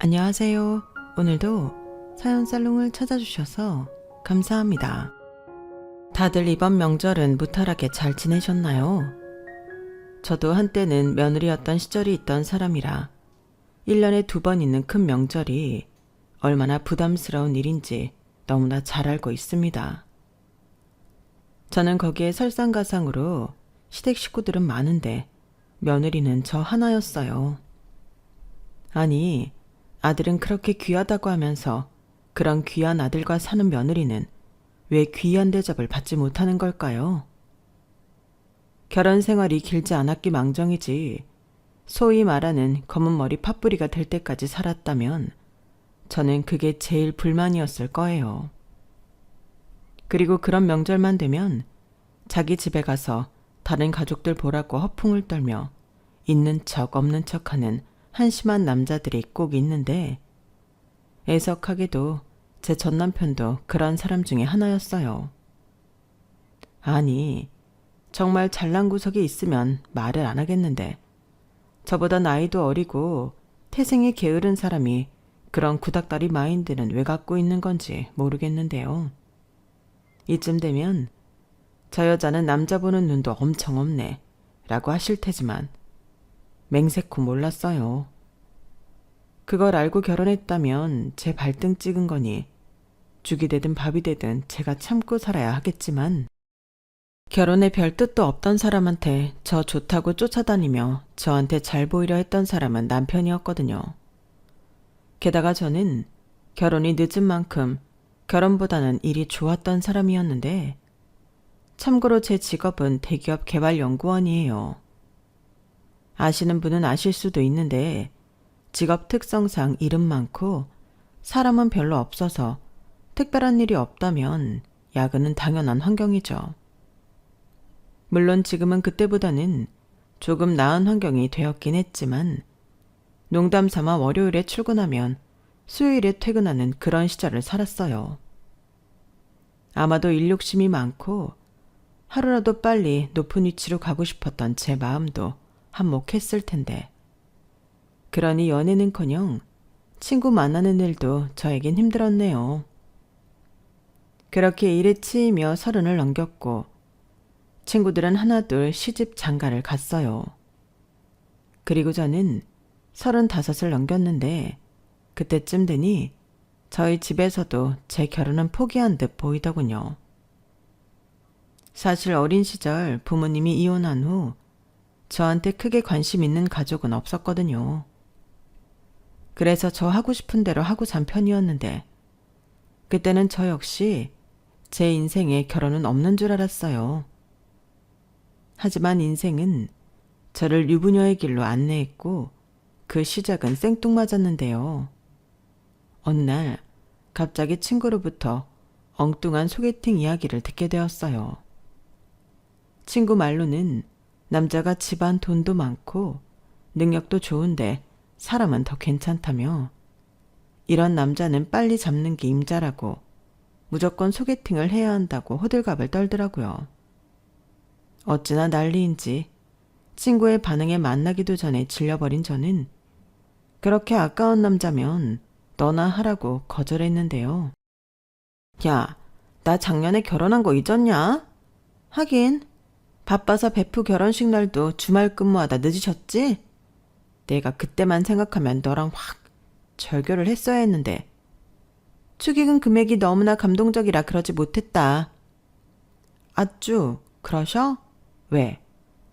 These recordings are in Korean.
안녕하세요. 오늘도 사연 살롱을 찾아주셔서 감사합니다. 다들 이번 명절은 무탈하게 잘 지내셨나요? 저도 한때는 며느리였던 시절이 있던 사람이라 1년에 2번 있는 큰 명절이 얼마나 부담스러운 일인지 너무나 잘 알고 있습니다. 저는 거기에 설상가상으로 시댁 식구들은 많은데 며느리는 저 하나였어요. 아니, 아들은 그렇게 귀하다고 하면서 그런 귀한 아들과 사는 며느리는 왜 귀한 대접을 받지 못하는 걸까요? 결혼 생활이 길지 않았기 망정이지 소위 말하는 검은 머리 팥뿌리가 될 때까지 살았다면 저는 그게 제일 불만이었을 거예요. 그리고 그런 명절만 되면 자기 집에 가서 다른 가족들 보라고 허풍을 떨며 있는 척 없는 척하는 한심한 남자들이 꼭 있는데 애석하게도 제 전남편도 그런 사람 중에 하나였어요. 아니, 정말 잘난 구석이 있으면 말을 안 하겠는데 저보다 나이도 어리고 태생이 게으른 사람이 그런 구닥다리 마인드는 왜 갖고 있는 건지 모르겠는데요. 이쯤 되면 저 여자는 남자 보는 눈도 엄청 없네 라고 하실 테지만 맹세코 몰랐어요. 그걸 알고 결혼했다면 제 발등 찍은 거니 죽이 되든 밥이 되든 제가 참고 살아야 하겠지만 결혼에 별 뜻도 없던 사람한테 저 좋다고 쫓아다니며 저한테 잘 보이려 했던 사람은 남편이었거든요. 게다가 저는 결혼이 늦은 만큼 결혼보다는 일이 좋았던 사람이었는데 참고로 제 직업은 대기업 개발연구원이에요. 아시는 분은 아실 수도 있는데 직업 특성상 일은 많고 사람은 별로 없어서 특별한 일이 없다면 야근은 당연한 환경이죠. 물론 지금은 그때보다는 조금 나은 환경이 되었긴 했지만 농담 삼아 월요일에 출근하면 수요일에 퇴근하는 그런 시절을 살았어요. 아마도 일 욕심이 많고 하루라도 빨리 높은 위치로 가고 싶었던 제 마음도 한몫했을 텐데 그러니 연애는커녕 친구 만나는 일도 저에겐 힘들었네요. 그렇게 일에 치이며 30을 넘겼고 친구들은 하나둘 시집 장가를 갔어요. 그리고 저는 35을 넘겼는데 그때쯤 되니 저희 집에서도 제 결혼은 포기한 듯 보이더군요. 사실 어린 시절 부모님이 이혼한 후 저한테 크게 관심 있는 가족은 없었거든요. 그래서 저 하고 싶은 대로 하고 잔 편이었는데 그때는 저 역시 제 인생에 결혼은 없는 줄 알았어요. 하지만 인생은 저를 유부녀의 길로 안내했고 그 시작은 생뚱맞았는데요. 어느 날 갑자기 친구로부터 엉뚱한 소개팅 이야기를 듣게 되었어요. 친구 말로는 남자가 집안 돈도 많고 능력도 좋은데 사람은 더 괜찮다며 이런 남자는 빨리 잡는 게 임자라고 무조건 소개팅을 해야 한다고 호들갑을 떨더라고요. 어찌나 난리인지 친구의 반응에 만나기도 전에 질려버린 저는 그렇게 아까운 남자면 너나 하라고 거절했는데요. 야, 나 작년에 결혼한 거 잊었냐? 하긴 바빠서 베프 결혼식 날도 주말 근무하다 늦으셨지? 내가 그때만 생각하면 너랑 확 절교를 했어야 했는데 축의금 금액이 너무나 감동적이라 그러지 못했다. 아쭈, 그러셔? 왜?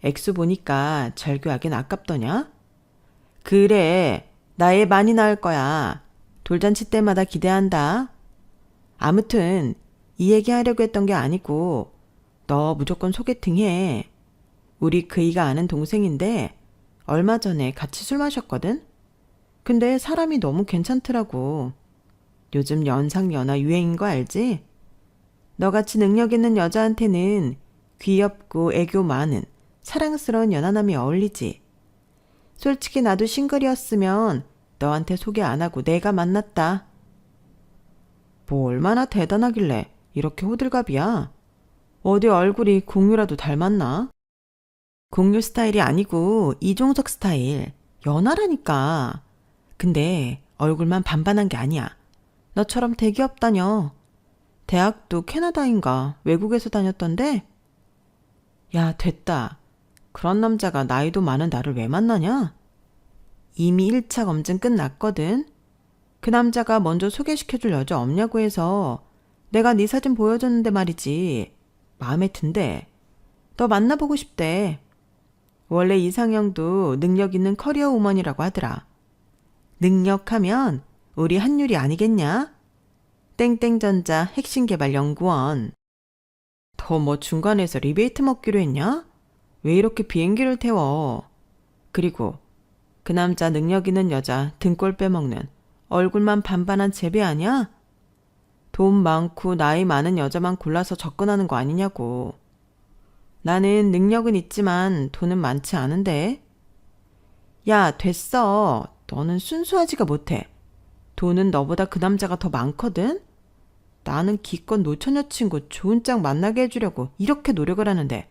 액수 보니까 절교하긴 아깝더냐? 그래, 나애 많이 낳을 거야. 돌잔치 때마다 기대한다. 아무튼 이 얘기 하려고 했던 게 아니고 너 무조건 소개팅 해. 우리 그이가 아는 동생인데 얼마 전에 같이 술 마셨거든? 근데 사람이 너무 괜찮더라고. 요즘 연상연하 유행인 거 알지? 너같이 능력 있는 여자한테는 귀엽고 애교 많은 사랑스러운 연하남이 어울리지. 솔직히 나도 싱글이었으면 너한테 소개 안 하고 내가 만났다. 뭐 얼마나 대단하길래 이렇게 호들갑이야? 어디 얼굴이 공유라도 닮았나? 공유 스타일이 아니고 이종석 스타일. 연하라니까. 근데 얼굴만 반반한 게 아니야. 너처럼 대기업 다녀. 대학도 캐나다인가 외국에서 다녔던데? 야, 됐다. 그런 남자가 나이도 많은 나를 왜 만나냐? 이미 1차 검증 끝났거든. 그 남자가 먼저 소개시켜줄 여자 없냐고 해서 내가 네 사진 보여줬는데 말이지. 마음에 든대. 너 만나보고 싶대. 원래 이상형도 능력 있는 커리어 우먼이라고 하더라. 능력하면 우리 한율이 아니겠냐? 땡땡전자 핵심개발연구원. 더 뭐 중간에서 리베이트 먹기로 했냐? 왜 이렇게 비행기를 태워? 그리고 그 남자 능력 있는 여자 등골 빼먹는 얼굴만 반반한 제비 아냐? 돈 많고 나이 많은 여자만 골라서 접근하는 거 아니냐고. 나는 능력은 있지만 돈은 많지 않은데. 야, 됐어. 너는 순수하지가 못해. 돈은 너보다 그 남자가 더 많거든? 나는 기껏 노처녀 친구 좋은 짝 만나게 해주려고 이렇게 노력을 하는데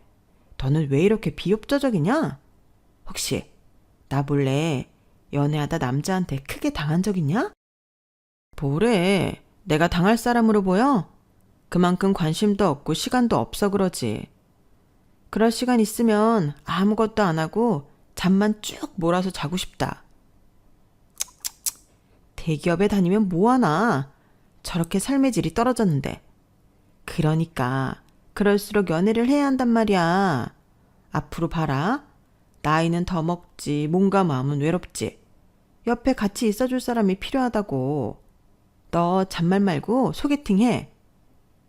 너는 왜 이렇게 비협조적이냐? 혹시 나 몰래 연애하다 남자한테 크게 당한 적 있냐? 뭐래? 내가 당할 사람으로 보여? 그만큼 관심도 없고 시간도 없어 그러지. 그럴 시간 있으면 아무것도 안 하고 잠만 쭉 몰아서 자고 싶다. 대기업에 다니면 뭐하나? 저렇게 삶의 질이 떨어졌는데. 그러니까 그럴수록 연애를 해야 한단 말이야. 앞으로 봐라. 나이는 더 먹지 몸과 마음은 외롭지. 옆에 같이 있어줄 사람이 필요하다고. 너 잔말 말고 소개팅해.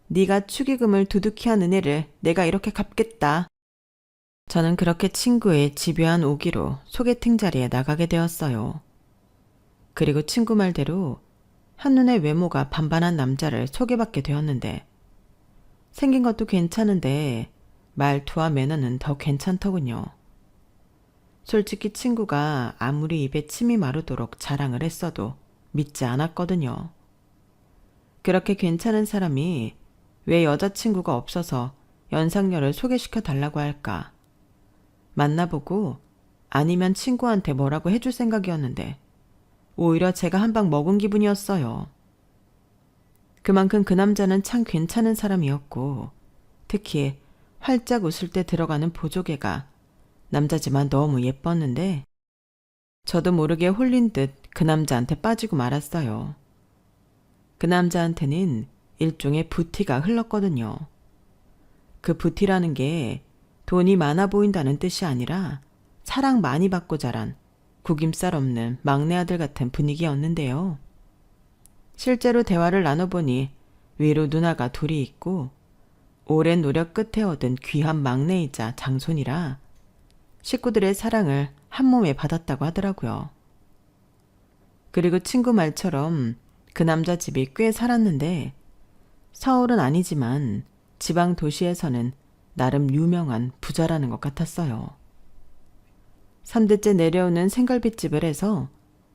네가 축의금을 두둑히 한 은혜를 내가 이렇게 갚겠다. 저는 그렇게 친구의 집요한 오기로 소개팅 자리에 나가게 되었어요. 그리고 친구 말대로 한눈에 외모가 반반한 남자를 소개받게 되었는데 생긴 것도 괜찮은데 말투와 매너는 더 괜찮더군요. 솔직히 친구가 아무리 입에 침이 마르도록 자랑을 했어도 믿지 않았거든요. 그렇게 괜찮은 사람이 왜 여자친구가 없어서 연상녀를 소개시켜 달라고 할까? 만나보고 아니면 친구한테 뭐라고 해줄 생각이었는데 오히려 제가 한 방 먹은 기분이었어요. 그만큼 그 남자는 참 괜찮은 사람이었고 특히 활짝 웃을 때 들어가는 보조개가 남자지만 너무 예뻤는데 저도 모르게 홀린 듯 그 남자한테 빠지고 말았어요. 그 남자한테는 일종의 부티가 흘렀거든요. 그 부티라는 게 돈이 많아 보인다는 뜻이 아니라 사랑 많이 받고 자란 구김살 없는 막내 아들 같은 분위기였는데요. 실제로 대화를 나눠보니 위로 누나가 둘이 있고 오랜 노력 끝에 얻은 귀한 막내이자 장손이라 식구들의 사랑을 한 몸에 받았다고 하더라고요. 그리고 친구 말처럼 그 남자 집이 꽤 살았는데 서울은 아니지만 지방 도시에서는 나름 유명한 부자라는 것 같았어요. 3대째 내려오는 생갈비집을 해서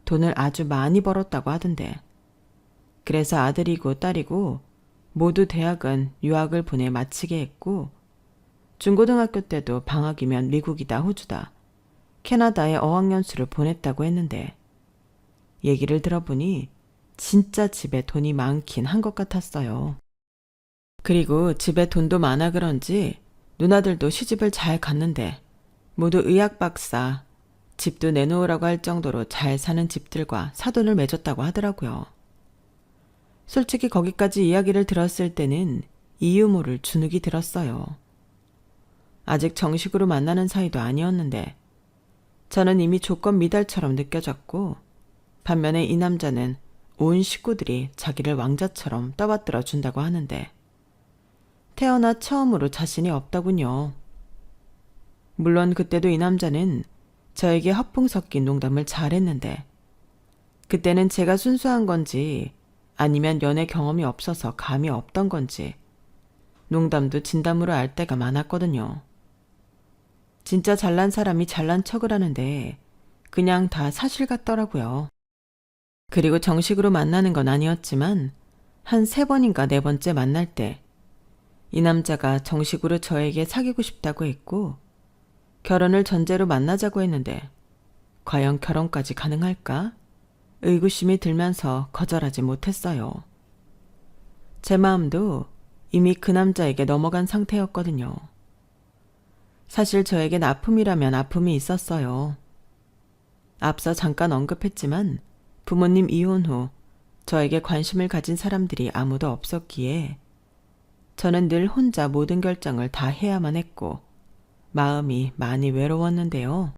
돈을 아주 많이 벌었다고 하던데 그래서 아들이고 딸이고 모두 대학은 유학을 보내 마치게 했고 중고등학교 때도 방학이면 미국이다 호주다 캐나다에 어학연수를 보냈다고 했는데 얘기를 들어보니 진짜 집에 돈이 많긴 한 것 같았어요. 그리고 집에 돈도 많아 그런지 누나들도 시집을 잘 갔는데 모두 의학 박사, 집도 내놓으라고 할 정도로 잘 사는 집들과 사돈을 맺었다고 하더라고요. 솔직히 거기까지 이야기를 들었을 때는 이유 모를 주눅이 들었어요. 아직 정식으로 만나는 사이도 아니었는데 저는 이미 조건 미달처럼 느껴졌고 반면에 이 남자는 온 식구들이 자기를 왕자처럼 떠받들어 준다고 하는데 태어나 처음으로 자신이 없더군요. 물론 그때도 이 남자는 저에게 허풍 섞인 농담을 잘했는데 그때는 제가 순수한 건지 아니면 연애 경험이 없어서 감이 없던 건지 농담도 진담으로 알 때가 많았거든요. 진짜 잘난 사람이 잘난 척을 하는데 그냥 다 사실 같더라고요. 그리고 정식으로 만나는 건 아니었지만 한 3번인가 4번째 만날 때 이 남자가 정식으로 저에게 사귀고 싶다고 했고 결혼을 전제로 만나자고 했는데 과연 결혼까지 가능할까? 의구심이 들면서 거절하지 못했어요. 제 마음도 이미 그 남자에게 넘어간 상태였거든요. 사실 저에겐 아픔이라면 아픔이 있었어요. 앞서 잠깐 언급했지만 부모님 이혼 후 저에게 관심을 가진 사람들이 아무도 없었기에 저는 늘 혼자 모든 결정을 다 해야만 했고 마음이 많이 외로웠는데요.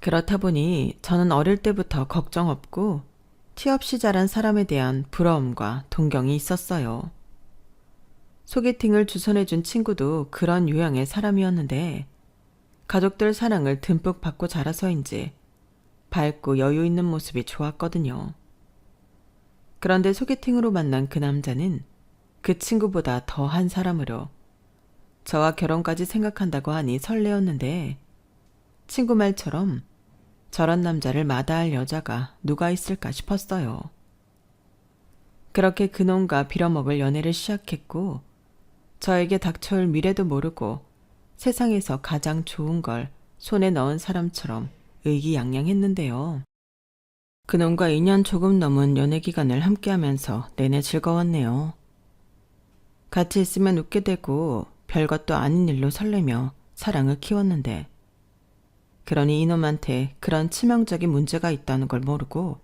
그렇다 보니 저는 어릴 때부터 걱정 없고 티 없이 자란 사람에 대한 부러움과 동경이 있었어요. 소개팅을 주선해준 친구도 그런 유형의 사람이었는데 가족들 사랑을 듬뿍 받고 자라서인지 밝고 여유 있는 모습이 좋았거든요. 그런데 소개팅으로 만난 그 남자는 그 친구보다 더한 사람으로 저와 결혼까지 생각한다고 하니 설레었는데 친구 말처럼 저런 남자를 마다할 여자가 누가 있을까 싶었어요. 그렇게 그놈과 빌어먹을 연애를 시작했고 저에게 닥쳐올 미래도 모르고 세상에서 가장 좋은 걸 손에 넣은 사람처럼 의기양양했는데요. 그놈과 2년 조금 넘은 연애 기간을 함께하면서 내내 즐거웠네요. 같이 있으면 웃게 되고 별것도 아닌 일로 설레며 사랑을 키웠는데 그러니 이놈한테 그런 치명적인 문제가 있다는 걸 모르고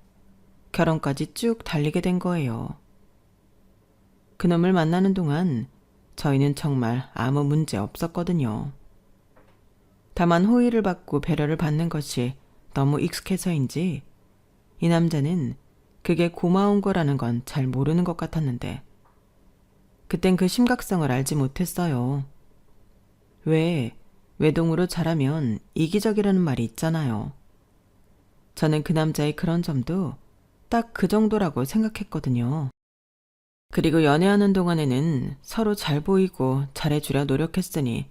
결혼까지 쭉 달리게 된 거예요. 그놈을 만나는 동안 저희는 정말 아무 문제 없었거든요. 다만 호의를 받고 배려를 받는 것이 너무 익숙해서인지 이 남자는 그게 고마운 거라는 건 잘 모르는 것 같았는데 그땐 그 심각성을 알지 못했어요. 왜 외동으로 자라면 이기적이라는 말이 있잖아요. 저는 그 남자의 그런 점도 딱 그 정도라고 생각했거든요. 그리고 연애하는 동안에는 서로 잘 보이고 잘해주려 노력했으니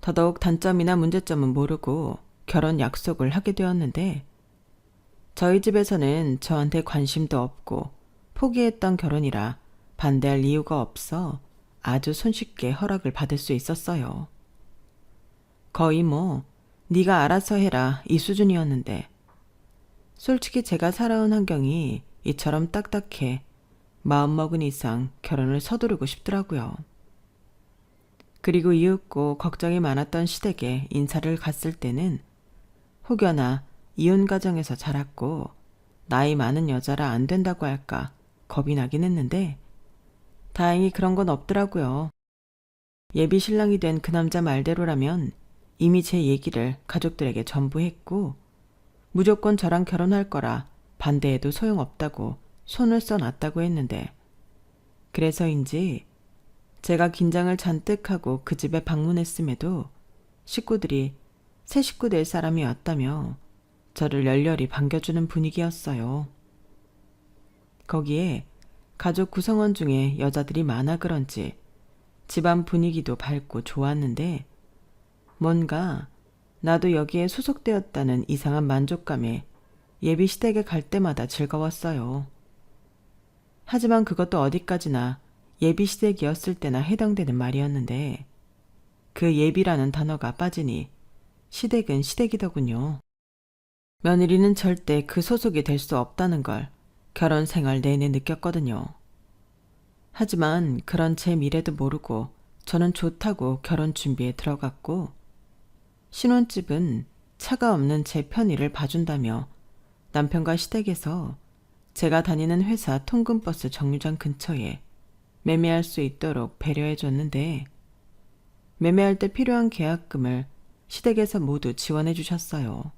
더더욱 단점이나 문제점은 모르고 결혼 약속을 하게 되었는데 저희 집에서는 저한테 관심도 없고 포기했던 결혼이라 반대할 이유가 없어 아주 손쉽게 허락을 받을 수 있었어요. 거의 네가 알아서 해라 이 수준이었는데 솔직히 제가 살아온 환경이 이처럼 딱딱해 마음먹은 이상 결혼을 서두르고 싶더라고요. 그리고 이윽고 걱정이 많았던 시댁에 인사를 갔을 때는 혹여나 이혼 가정에서 자랐고 나이 많은 여자라 안 된다고 할까 겁이 나긴 했는데 다행히 그런 건 없더라고요. 예비 신랑이 된 그 남자 말대로라면 이미 제 얘기를 가족들에게 전부 했고 무조건 저랑 결혼할 거라 반대해도 소용없다고 손을 써놨다고 했는데 그래서인지 제가 긴장을 잔뜩 하고 그 집에 방문했음에도 식구들이 새 식구 될 사람이 왔다며 저를 열렬히 반겨주는 분위기였어요. 거기에 가족 구성원 중에 여자들이 많아 그런지 집안 분위기도 밝고 좋았는데 뭔가 나도 여기에 소속되었다는 이상한 만족감에 예비 시댁에 갈 때마다 즐거웠어요. 하지만 그것도 어디까지나 예비 시댁이었을 때나 해당되는 말이었는데 그 예비라는 단어가 빠지니 시댁은 시댁이더군요. 며느리는 절대 그 소속이 될 수 없다는 걸 결혼 생활 내내 느꼈거든요. 하지만 그런 제 미래도 모르고 저는 좋다고 결혼 준비에 들어갔고 신혼집은 차가 없는 제 편의를 봐준다며 남편과 시댁에서 제가 다니는 회사 통근버스 정류장 근처에 매매할 수 있도록 배려해줬는데 매매할 때 필요한 계약금을 시댁에서 모두 지원해 주셨어요.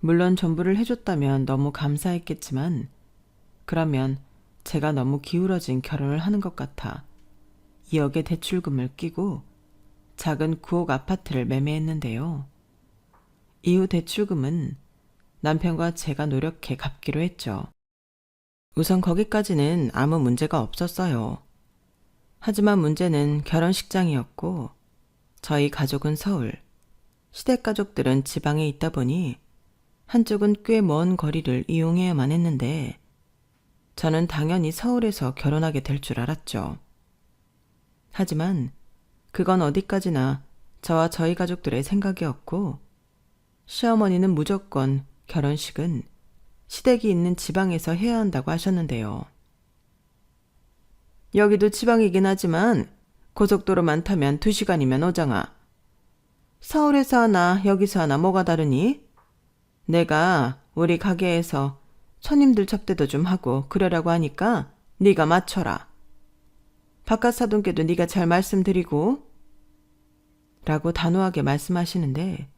물론 전부를 해줬다면 너무 감사했겠지만 그러면 제가 너무 기울어진 결혼을 하는 것 같아 2억의 대출금을 끼고 작은 9억 아파트를 매매했는데요. 이후 대출금은 남편과 제가 노력해 갚기로 했죠. 우선 거기까지는 아무 문제가 없었어요. 하지만 문제는 결혼식장이었고 저희 가족은 서울, 시댁 가족들은 지방에 있다 보니 한쪽은 꽤 먼 거리를 이용해야만 했는데 저는 당연히 서울에서 결혼하게 될 줄 알았죠. 하지만 그건 어디까지나 저와 저희 가족들의 생각이었고 시어머니는 무조건 결혼식은 시댁이 있는 지방에서 해야 한다고 하셨는데요. 여기도 지방이긴 하지만 고속도로만 타면 2시간이면 오잖아. 서울에서 하나 여기서 하나 뭐가 다르니? 내가 우리 가게에서 손님들 접대도 좀 하고 그러라고 하니까 네가 맞춰라. 바깥 사돈께도 네가 잘 말씀드리고 라고 단호하게 말씀하시는데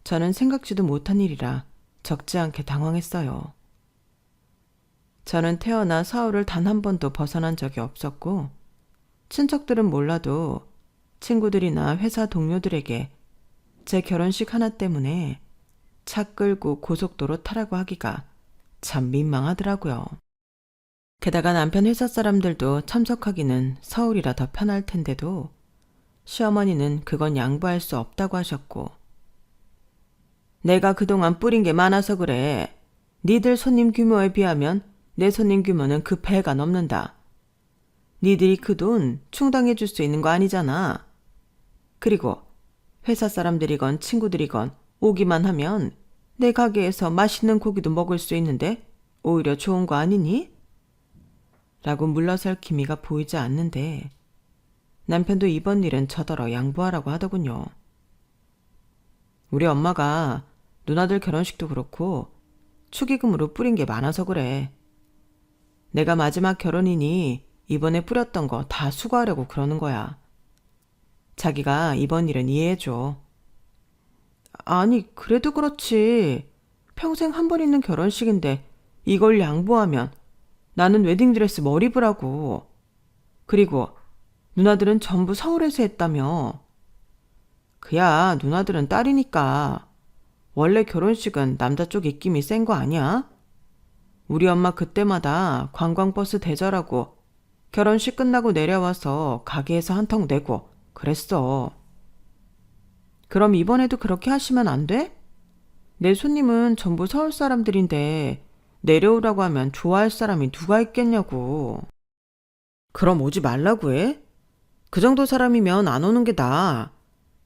저는 생각지도 못한 일이라 적지 않게 당황했어요. 저는 태어나 서울을 단 한 번도 벗어난 적이 없었고 친척들은 몰라도 친구들이나 회사 동료들에게 제 결혼식 하나 때문에 차 끌고 고속도로 타라고 하기가 참 민망하더라고요. 게다가 남편 회사 사람들도 참석하기는 서울이라 더 편할 텐데도 시어머니는 그건 양보할 수 없다고 하셨고 내가 그동안 뿌린 게 많아서 그래. 니들 손님 규모에 비하면 내 손님 규모는 그 배가 넘는다. 니들이 그 돈 충당해 줄 수 있는 거 아니잖아. 그리고 회사 사람들이건 친구들이건 오기만 하면 내 가게에서 맛있는 고기도 먹을 수 있는데 오히려 좋은 거 아니니? 라고 물러설 기미가 보이지 않는데 남편도 이번 일은 저더러 양보하라고 하더군요. 우리 엄마가 누나들 결혼식도 그렇고 축의금으로 뿌린 게 많아서 그래. 내가 마지막 결혼이니 이번에 뿌렸던 거 다 수거하려고 그러는 거야. 자기가 이번 일은 이해해줘. 아니, 그래도 그렇지. 평생 한 번 있는 결혼식인데 이걸 양보하면 나는 웨딩드레스 뭘 입으라고. 그리고 누나들은 전부 서울에서 했다며. 그야 누나들은 딸이니까. 원래 결혼식은 남자 쪽 입김이 센 거 아니야? 우리 엄마 그때마다 관광버스 대절하고 결혼식 끝나고 내려와서 가게에서 한턱 내고 그랬어. 그럼 이번에도 그렇게 하시면 안 돼? 내 손님은 전부 서울 사람들인데 내려오라고 하면 좋아할 사람이 누가 있겠냐고. 그럼 오지 말라고 해? 그 정도 사람이면 안 오는 게 나아.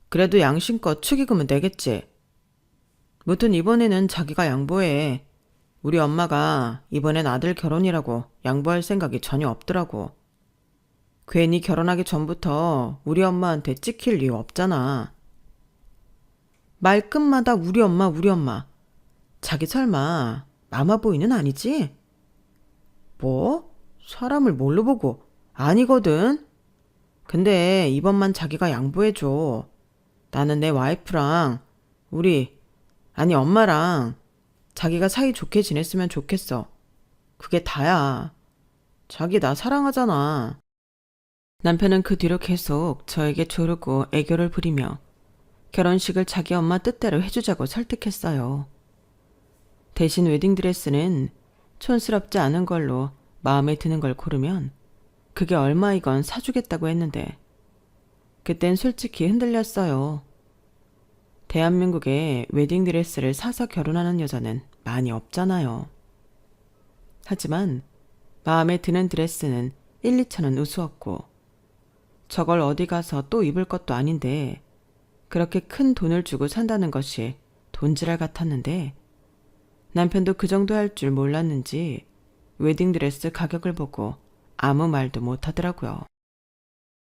그래도 양심껏 축의금은 내겠지. 무튼 이번에는 자기가 양보해. 우리 엄마가 이번엔 아들 결혼이라고 양보할 생각이 전혀 없더라고. 괜히 결혼하기 전부터 우리 엄마한테 찍힐 이유 없잖아. 말끝마다 우리 엄마 우리 엄마. 자기 설마 마마보이는 아니지? 뭐? 사람을 뭘로 보고? 아니거든. 근데 이번만 자기가 양보해줘. 나는 내 와이프랑 아니 엄마랑 자기가 사이 좋게 지냈으면 좋겠어. 그게 다야. 자기 나 사랑하잖아. 남편은 그 뒤로 계속 저에게 조르고 애교를 부리며 결혼식을 자기 엄마 뜻대로 해주자고 설득했어요. 대신 웨딩드레스는 촌스럽지 않은 걸로 마음에 드는 걸 고르면 그게 얼마이건 사주겠다고 했는데 그땐 솔직히 흔들렸어요. 대한민국에 웨딩드레스를 사서 결혼하는 여자는 많이 없잖아요. 하지만 마음에 드는 드레스는 1, 2천은 우스웠고 저걸 어디 가서 또 입을 것도 아닌데 그렇게 큰 돈을 주고 산다는 것이 돈지랄 같았는데 남편도 그 정도 할 줄 몰랐는지 웨딩드레스 가격을 보고 아무 말도 못 하더라고요.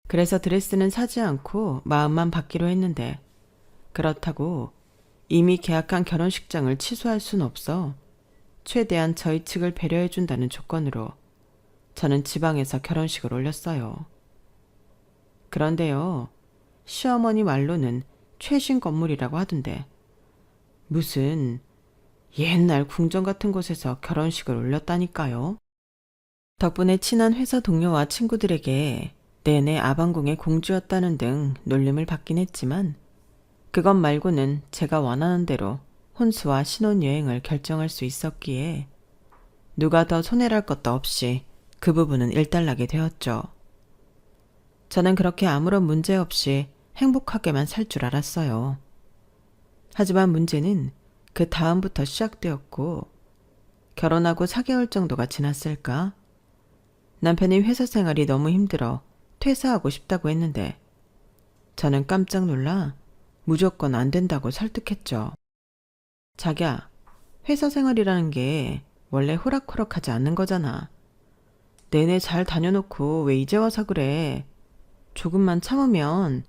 그래서 드레스는 사지 않고 마음만 받기로 했는데 그렇다고 이미 계약한 결혼식장을 취소할 순 없어 최대한 저희 측을 배려해준다는 조건으로 저는 지방에서 결혼식을 올렸어요. 그런데요, 시어머니 말로는 최신 건물이라고 하던데 무슨 옛날 궁전 같은 곳에서 결혼식을 올렸다니까요. 덕분에 친한 회사 동료와 친구들에게 내내 아방궁의 공주였다는 등 놀림을 받긴 했지만 그것 말고는 제가 원하는 대로 혼수와 신혼여행을 결정할 수 있었기에 누가 더 손해랄 것도 없이 그 부분은 일단락이 되었죠. 저는 그렇게 아무런 문제 없이 행복하게만 살 줄 알았어요. 하지만 문제는 그 다음부터 시작되었고 결혼하고 4개월 정도가 지났을까? 남편이 회사 생활이 너무 힘들어 퇴사하고 싶다고 했는데 저는 깜짝 놀라 무조건 안 된다고 설득했죠. 자기야, 회사 생활이라는 게 원래 호락호락하지 않는 거잖아. 내내 잘 다녀놓고 왜 이제 와서 그래? 조금만 참으면.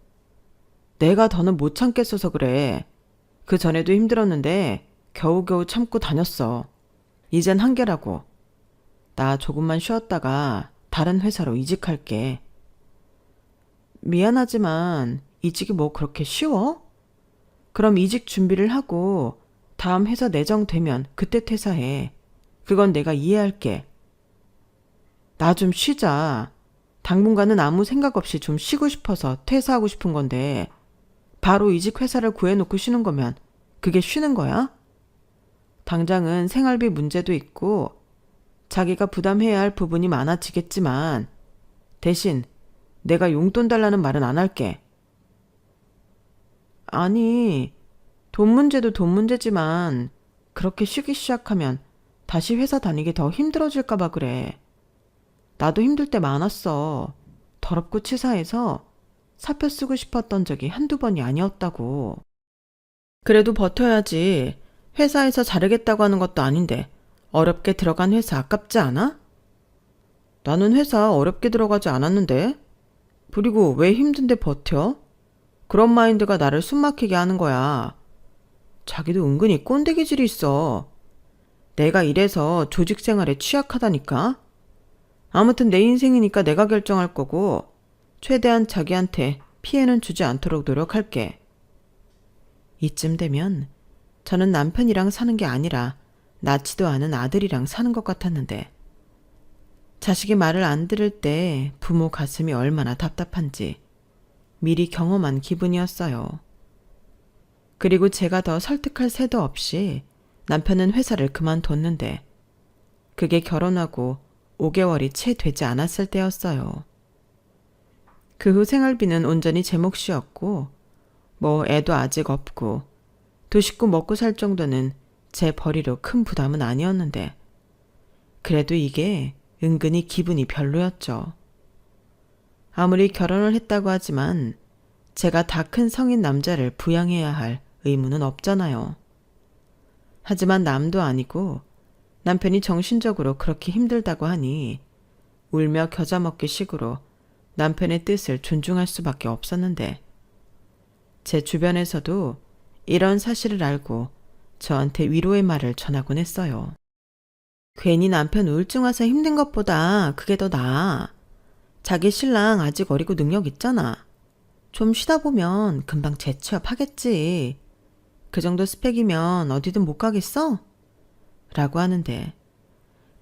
내가 더는 못 참겠어서 그래. 그 전에도 힘들었는데 겨우겨우 참고 다녔어. 이젠 한계라고. 나 조금만 쉬었다가 다른 회사로 이직할게. 미안하지만 이직이 뭐 그렇게 쉬워? 그럼 이직 준비를 하고 다음 회사 내정되면 그때 퇴사해. 그건 내가 이해할게. 나 좀 쉬자. 당분간은 아무 생각 없이 좀 쉬고 싶어서 퇴사하고 싶은 건데 바로 이직 회사를 구해놓고 쉬는 거면 그게 쉬는 거야? 당장은 생활비 문제도 있고 자기가 부담해야 할 부분이 많아지겠지만 대신 내가 용돈 달라는 말은 안 할게. 아니, 돈 문제도 돈 문제지만 그렇게 쉬기 시작하면 다시 회사 다니기 더 힘들어질까 봐 그래. 나도 힘들 때 많았어. 더럽고 치사해서 사표 쓰고 싶었던 적이 한두 번이 아니었다고. 그래도 버텨야지. 회사에서 자르겠다고 하는 것도 아닌데 어렵게 들어간 회사 아깝지 않아? 나는 회사 어렵게 들어가지 않았는데. 그리고 왜 힘든데 버텨? 그런 마인드가 나를 숨막히게 하는 거야. 자기도 은근히 꼰대 기질이 있어. 내가 이래서 조직 생활에 취약하다니까? 아무튼 내 인생이니까 내가 결정할 거고 최대한 자기한테 피해는 주지 않도록 노력할게. 이쯤 되면 저는 남편이랑 사는 게 아니라 낳지도 않은 아들이랑 사는 것 같았는데 자식이 말을 안 들을 때 부모 가슴이 얼마나 답답한지 미리 경험한 기분이었어요. 그리고 제가 더 설득할 새도 없이 남편은 회사를 그만뒀는데 그게 결혼하고 5개월이 채 되지 않았을 때였어요. 그 후 생활비는 온전히 제 몫이었고 뭐 애도 아직 없고 두 식구 먹고 살 정도는 제 벌이로 큰 부담은 아니었는데 그래도 이게 은근히 기분이 별로였죠. 아무리 결혼을 했다고 하지만 제가 다 큰 성인 남자를 부양해야 할 의무는 없잖아요. 하지만 남도 아니고 남편이 정신적으로 그렇게 힘들다고 하니 울며 겨자 먹기 식으로 남편의 뜻을 존중할 수밖에 없었는데 제 주변에서도 이런 사실을 알고 저한테 위로의 말을 전하곤 했어요. 괜히 남편 우울증 와서 힘든 것보다 그게 더 나아. 자기 신랑 아직 어리고 능력 있잖아. 좀 쉬다 보면 금방 재취업하겠지. 그 정도 스펙이면 어디든 못 가겠어? 라고 하는데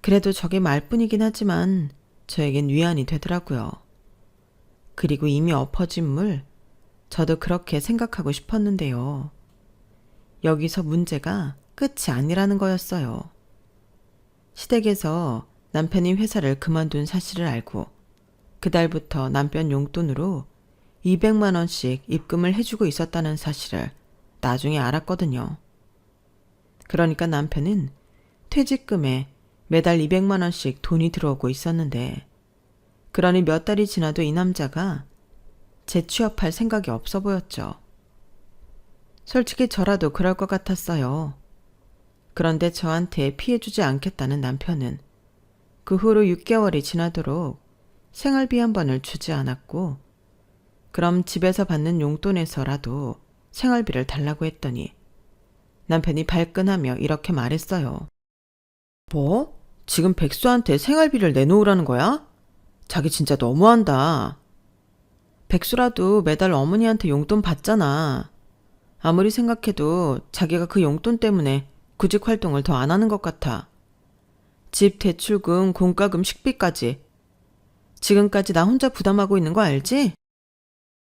그래도 저게 말뿐이긴 하지만 저에겐 위안이 되더라고요. 그리고 이미 엎어진 물, 저도 그렇게 생각하고 싶었는데요. 여기서 문제가 끝이 아니라는 거였어요. 시댁에서 남편이 회사를 그만둔 사실을 알고 그달부터 남편 용돈으로 200만 원씩 입금을 해주고 있었다는 사실을 나중에 알았거든요. 그러니까 남편은 퇴직금에 매달 200만 원씩 돈이 들어오고 있었는데 그러니 몇 달이 지나도 이 남자가 재취업할 생각이 없어 보였죠. 솔직히 저라도 그럴 것 같았어요. 그런데 저한테 피해주지 않겠다는 남편은 그 후로 6개월이 지나도록 생활비 한 번을 주지 않았고 그럼 집에서 받는 용돈에서라도 생활비를 달라고 했더니 남편이 발끈하며 이렇게 말했어요. 뭐? 지금 백수한테 생활비를 내놓으라는 거야? 자기 진짜 너무한다. 백수라도 매달 어머니한테 용돈 받잖아. 아무리 생각해도 자기가 그 용돈 때문에 구직 활동을 더 안 하는 것 같아. 집 대출금, 공과금, 식비까지. 지금까지 나 혼자 부담하고 있는 거 알지?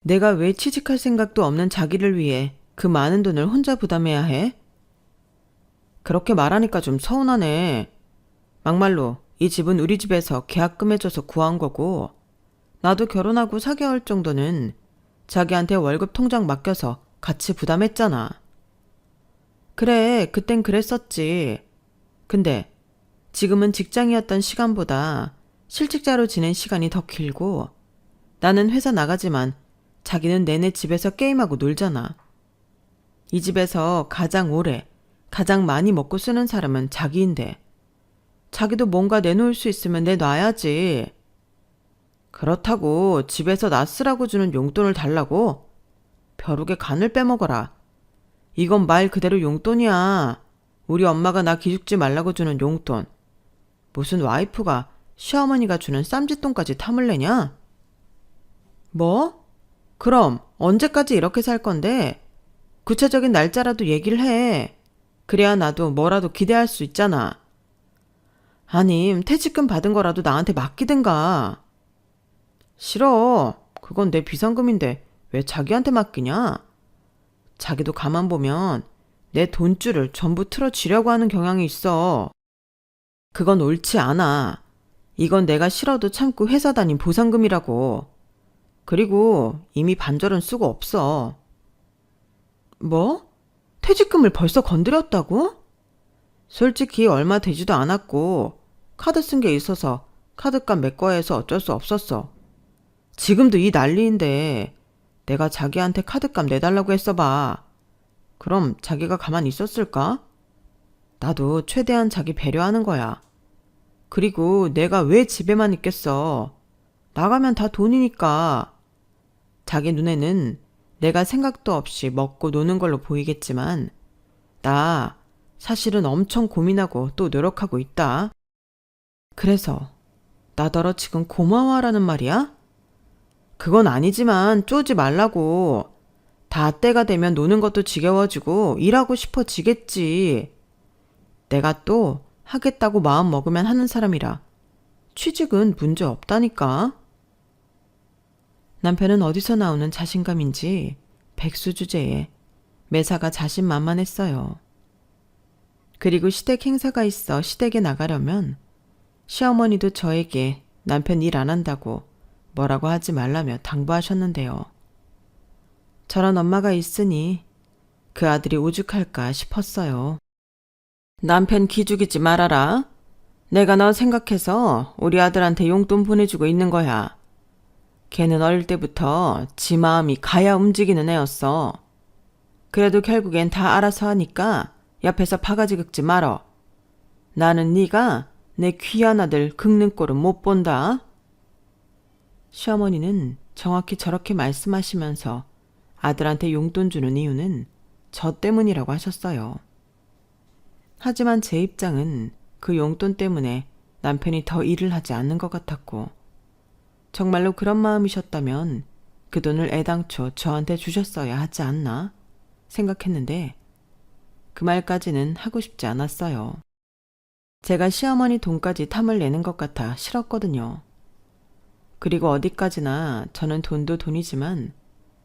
내가 왜 취직할 생각도 없는 자기를 위해 그 많은 돈을 혼자 부담해야 해? 그렇게 말하니까 좀 서운하네. 막말로 이 집은 우리 집에서 계약금 해줘서 구한 거고 나도 결혼하고 4개월 정도는 자기한테 월급 통장 맡겨서 같이 부담했잖아. 그래, 그땐 그랬었지. 근데 지금은 직장이었던 시간보다 실직자로 지낸 시간이 더 길고 나는 회사 나가지만 자기는 내내 집에서 게임하고 놀잖아. 이 집에서 가장 오래 가장 많이 먹고 쓰는 사람은 자기인데 자기도 뭔가 내놓을 수 있으면 내놔야지. 그렇다고 집에서 나 쓰라고 주는 용돈을 달라고? 벼룩의 간을 빼먹어라. 이건 말 그대로 용돈이야. 우리 엄마가 나 기죽지 말라고 주는 용돈. 무슨 와이프가 시어머니가 주는 쌈짓돈까지 탐을 내냐? 뭐? 그럼 언제까지 이렇게 살 건데? 구체적인 날짜라도 얘기를 해. 그래야 나도 뭐라도 기대할 수 있잖아. 아님 퇴직금 받은 거라도 나한테 맡기든가. 싫어. 그건 내 비상금인데 왜 자기한테 맡기냐? 자기도 가만 보면 내 돈줄을 전부 틀어쥐려고 하는 경향이 있어. 그건 옳지 않아. 이건 내가 싫어도 참고 회사 다닌 보상금이라고. 그리고 이미 반절은 쓰고 없어. 뭐? 퇴직금을 벌써 건드렸다고? 솔직히 얼마 되지도 않았고 카드 쓴 게 있어서 카드값 메꿔야 해서 어쩔 수 없었어. 지금도 이 난리인데 내가 자기한테 카드값 내달라고 했어 봐. 그럼 자기가 가만히 있었을까? 나도 최대한 자기 배려하는 거야. 그리고 내가 왜 집에만 있겠어. 나가면 다 돈이니까. 자기 눈에는 내가 생각도 없이 먹고 노는 걸로 보이겠지만 나 사실은 엄청 고민하고 또 노력하고 있다. 그래서 나더러 지금 고마워하라는 말이야? 그건 아니지만 쪼지 말라고. 다 때가 되면 노는 것도 지겨워지고 일하고 싶어지겠지. 내가 또 하겠다고 마음 먹으면 하는 사람이라 취직은 문제 없다니까. 남편은 어디서 나오는 자신감인지 백수 주제에 매사가 자신만만했어요. 그리고 시댁 행사가 있어 시댁에 나가려면 시어머니도 저에게 남편 일 안 한다고 뭐라고 하지 말라며 당부하셨는데요. 저런 엄마가 있으니 그 아들이 오죽할까 싶었어요. 남편 기죽이지 말아라. 내가 너 생각해서 우리 아들한테 용돈 보내주고 있는 거야. 걔는 어릴 때부터 지 마음이 가야 움직이는 애였어. 그래도 결국엔 다 알아서 하니까 옆에서 바가지 긁지 말어. 나는 네가 내 귀한 아들 긁는 꼴은 못 본다. 시어머니는 정확히 저렇게 말씀하시면서 아들한테 용돈 주는 이유는 저 때문이라고 하셨어요. 하지만 제 입장은 그 용돈 때문에 남편이 더 일을 하지 않는 것 같았고 정말로 그런 마음이셨다면 그 돈을 애당초 저한테 주셨어야 하지 않나 생각했는데 그 말까지는 하고 싶지 않았어요. 제가 시어머니 돈까지 탐을 내는 것 같아 싫었거든요. 그리고 어디까지나 저는 돈도 돈이지만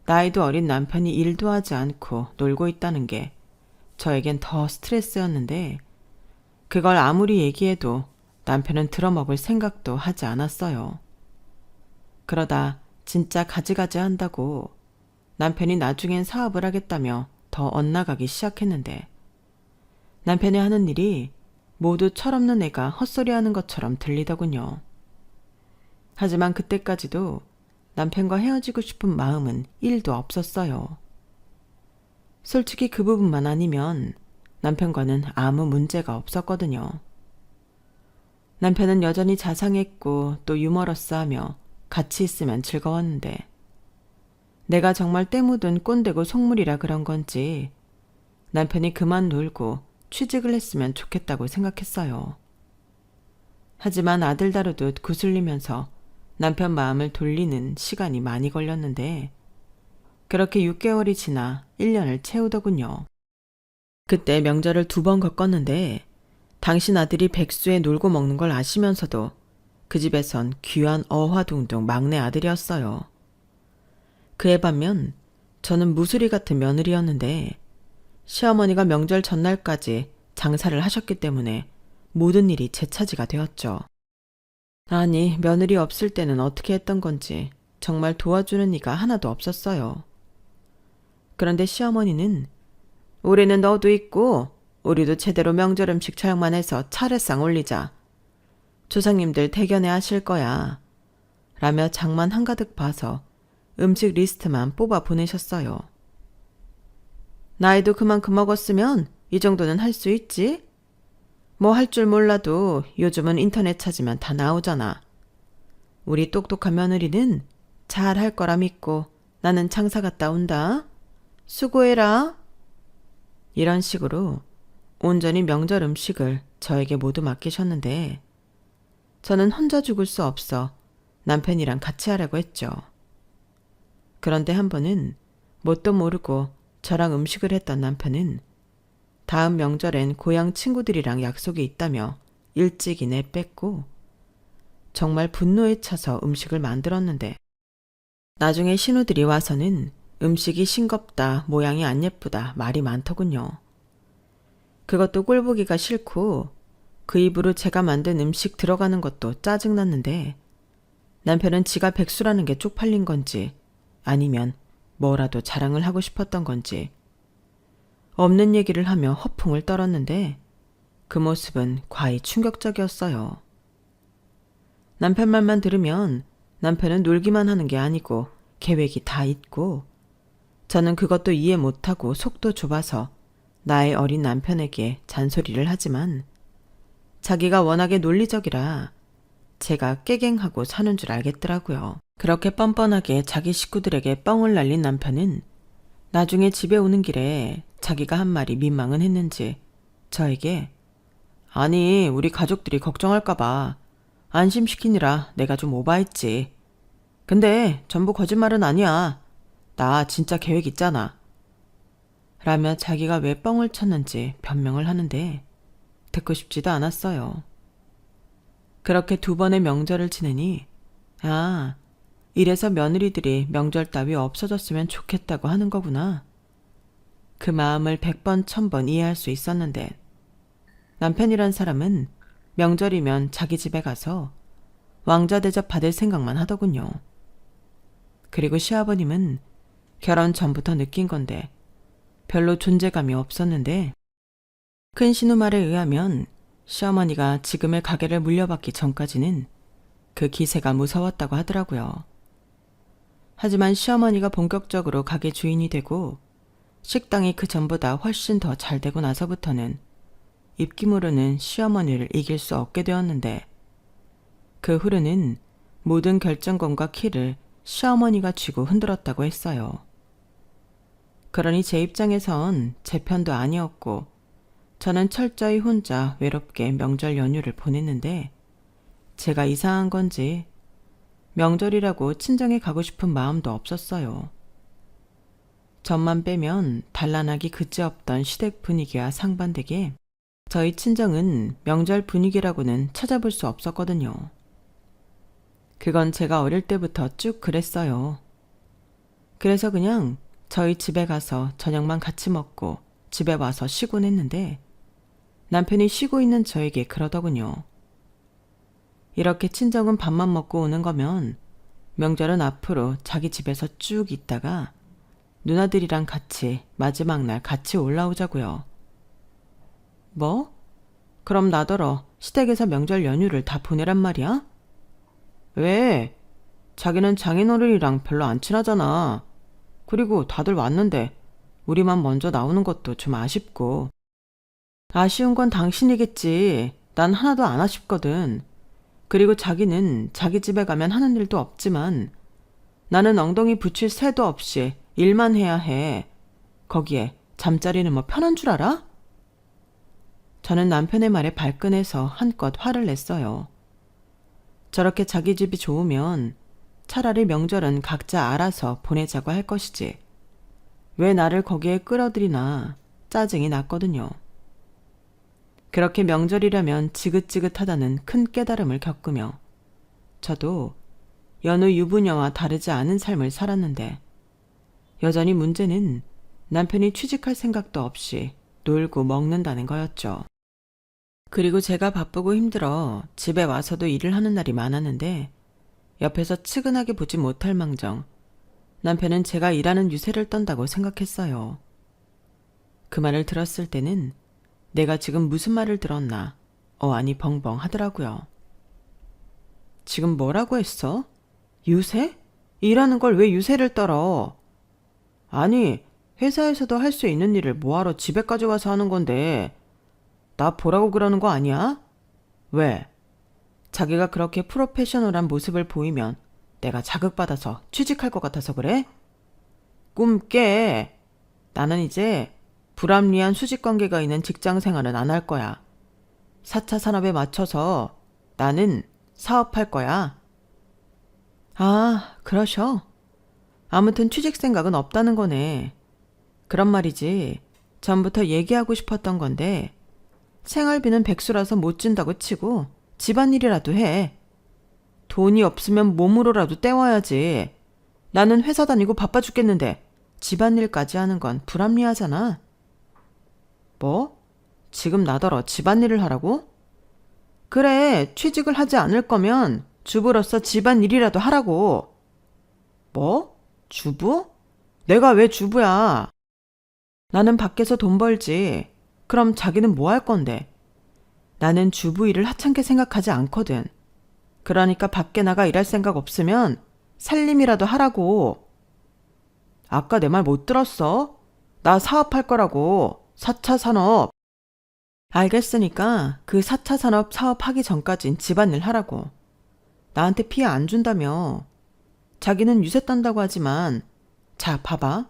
나이도 어린 남편이 일도 하지 않고 놀고 있다는 게 저에겐 더 스트레스였는데 그걸 아무리 얘기해도 남편은 들어먹을 생각도 하지 않았어요. 그러다 진짜 가지가지 한다고 남편이 나중엔 사업을 하겠다며 더 엇나가기 시작했는데 남편이 하는 일이 모두 철없는 애가 헛소리하는 것처럼 들리더군요. 하지만 그때까지도 남편과 헤어지고 싶은 마음은 1도 없었어요. 솔직히 그 부분만 아니면 남편과는 아무 문제가 없었거든요. 남편은 여전히 자상했고 또 유머러스하며 같이 있으면 즐거웠는데 내가 정말 때 묻은 꼰대고 속물이라 그런 건지 남편이 그만 놀고 취직을 했으면 좋겠다고 생각했어요. 하지만 아들 다루듯 구슬리면서 남편 마음을 돌리는 시간이 많이 걸렸는데 그렇게 6개월이 지나 1년을 채우더군요. 그때 명절을 2번 겪었는데 당신 아들이 백수에 놀고 먹는 걸 아시면서도 그 집에선 귀한 어화둥둥 막내 아들이었어요. 그에 반면 저는 무수리 같은 며느리였는데 시어머니가 명절 전날까지 장사를 하셨기 때문에 모든 일이 제 차지가 되었죠. 아니, 며느리 없을 때는 어떻게 했던 건지 정말 도와주는 이가 하나도 없었어요. 그런데 시어머니는 올해는 너도 있고 우리도 제대로 명절 음식 처형만 해서 차례상 올리자. 조상님들 대견해 하실 거야. 라며 장만 한가득 봐서 음식 리스트만 뽑아 보내셨어요. 나이도 그만큼 먹었으면 이 정도는 할 수 있지? 뭐 할 줄 몰라도 요즘은 인터넷 찾으면 다 나오잖아. 우리 똑똑한 며느리는 잘 할 거라 믿고 나는 장사 갔다 온다. 수고해라. 이런 식으로 온전히 명절 음식을 저에게 모두 맡기셨는데 저는 혼자 죽을 수 없어 남편이랑 같이 하려고 했죠. 그런데 한 번은 뭣도 모르고 저랑 음식을 했던 남편은 다음 명절엔 고향 친구들이랑 약속이 있다며 일찍이 내뺐고 정말 분노에 차서 음식을 만들었는데 나중에 신우들이 와서는 음식이 싱겁다, 모양이 안 예쁘다 말이 많더군요. 그것도 꼴보기가 싫고 그 입으로 제가 만든 음식 들어가는 것도 짜증났는데 남편은 지가 백수라는 게 쪽팔린 건지 아니면 뭐라도 자랑을 하고 싶었던 건지 없는 얘기를 하며 허풍을 떨었는데 그 모습은 과히 충격적이었어요. 남편 말만 들으면 남편은 놀기만 하는 게 아니고 계획이 다 있고 저는 그것도 이해 못하고 속도 좁아서 나의 어린 남편에게 잔소리를 하지만 자기가 워낙에 논리적이라 제가 깨갱하고 사는 줄 알겠더라고요. 그렇게 뻔뻔하게 자기 식구들에게 뻥을 날린 남편은 나중에 집에 오는 길에 자기가 한 말이 민망은 했는지 저에게 아니 우리 가족들이 걱정할까봐 안심시키느라 내가 좀 오바했지. 근데 전부 거짓말은 아니야. 나 진짜 계획 있잖아. 라며 자기가 왜 뻥을 쳤는지 변명을 하는데 듣고 싶지도 않았어요. 그렇게 2번의 명절을 지내니 이래서 며느리들이 명절 따위 없어졌으면 좋겠다고 하는 거구나. 그 마음을 100번 1000번 이해할 수 있었는데 남편이란 사람은 명절이면 자기 집에 가서 왕자 대접 받을 생각만 하더군요. 그리고 시아버님은 결혼 전부터 느낀 건데 별로 존재감이 없었는데 큰 신우 말에 의하면 시어머니가 지금의 가게를 물려받기 전까지는 그 기세가 무서웠다고 하더라고요. 하지만 시어머니가 본격적으로 가게 주인이 되고 식당이 그 전보다 훨씬 더 잘 되고 나서부터는 입김으로는 시어머니를 이길 수 없게 되었는데 그 후로는 모든 결정권과 키를 시어머니가 쥐고 흔들었다고 했어요. 그러니 제 입장에선 제 편도 아니었고 저는 철저히 혼자 외롭게 명절 연휴를 보냈는데 제가 이상한 건지 명절이라고 친정에 가고 싶은 마음도 없었어요. 전만 빼면 단란하기 그지없던 시댁 분위기와 상반되게 저희 친정은 명절 분위기라고는 찾아볼 수 없었거든요. 그건 제가 어릴 때부터 쭉 그랬어요. 그래서 그냥 저희 집에 가서 저녁만 같이 먹고 집에 와서 쉬곤 했는데 남편이 쉬고 있는 저에게 그러더군요. 이렇게 친정은 밥만 먹고 오는 거면 명절은 앞으로 자기 집에서 쭉 있다가 누나들이랑 같이 마지막 날 같이 올라오자고요. 뭐? 그럼 나더러 시댁에서 명절 연휴를 다 보내란 말이야? 왜? 자기는 장인어른이랑 별로 안 친하잖아. 그리고 다들 왔는데 우리만 먼저 나오는 것도 좀 아쉽고. 아쉬운 건 당신이겠지. 난 하나도 안 아쉽거든. 그리고 자기는 자기 집에 가면 하는 일도 없지만 나는 엉덩이 붙일 새도 없이 일만 해야 해. 거기에 잠자리는 뭐 편한 줄 알아? 저는 남편의 말에 발끈해서 한껏 화를 냈어요. 저렇게 자기 집이 좋으면 차라리 명절은 각자 알아서 보내자고 할 것이지. 왜 나를 거기에 끌어들이나 짜증이 났거든요. 그렇게 명절이라면 지긋지긋하다는 큰 깨달음을 겪으며 저도 여느 유부녀와 다르지 않은 삶을 살았는데 여전히 문제는 남편이 취직할 생각도 없이 놀고 먹는다는 거였죠. 그리고 제가 바쁘고 힘들어 집에 와서도 일을 하는 날이 많았는데 옆에서 측은하게 보지 못할 망정 남편은 제가 일하는 유세를 떤다고 생각했어요. 그 말을 들었을 때는 내가 지금 무슨 말을 들었나 어안이 벙벙 하더라고요. 지금 뭐라고 했어? 유세? 일하는 걸 왜 유세를 떨어? 아니, 회사에서도 할 수 있는 일을 뭐하러 집에까지 와서 하는 건데 나 보라고 그러는 거 아니야? 왜? 자기가 그렇게 프로페셔널한 모습을 보이면 내가 자극받아서 취직할 것 같아서 그래? 꿈 깨. 나는 이제 불합리한 수직관계가 있는 직장 생활은 안 할 거야. 4차 산업에 맞춰서 나는 사업할 거야. 아, 그러셔. 아무튼 취직 생각은 없다는 거네. 그런 말이지. 전부터 얘기하고 싶었던 건데 생활비는 백수라서 못 준다고 치고 집안일이라도 해. 돈이 없으면 몸으로라도 때워야지. 나는 회사 다니고 바빠 죽겠는데 집안일까지 하는 건 불합리하잖아. 뭐? 지금 나더러 집안일을 하라고? 그래, 취직을 하지 않을 거면 주부로서 집안일이라도 하라고. 뭐? 주부? 내가 왜 주부야? 나는 밖에서 돈 벌지. 그럼 자기는 뭐 할 건데? 나는 주부 일을 하찮게 생각하지 않거든. 그러니까 밖에 나가 일할 생각 없으면 살림이라도 하라고. 아까 내 말 못 들었어? 나 사업할 거라고. 4차 산업. 알겠으니까 그 4차 산업 사업하기 전까진 집안일 하라고. 나한테 피해 안 준다며. 자기는 유세 떤다고 하지만 자, 봐봐.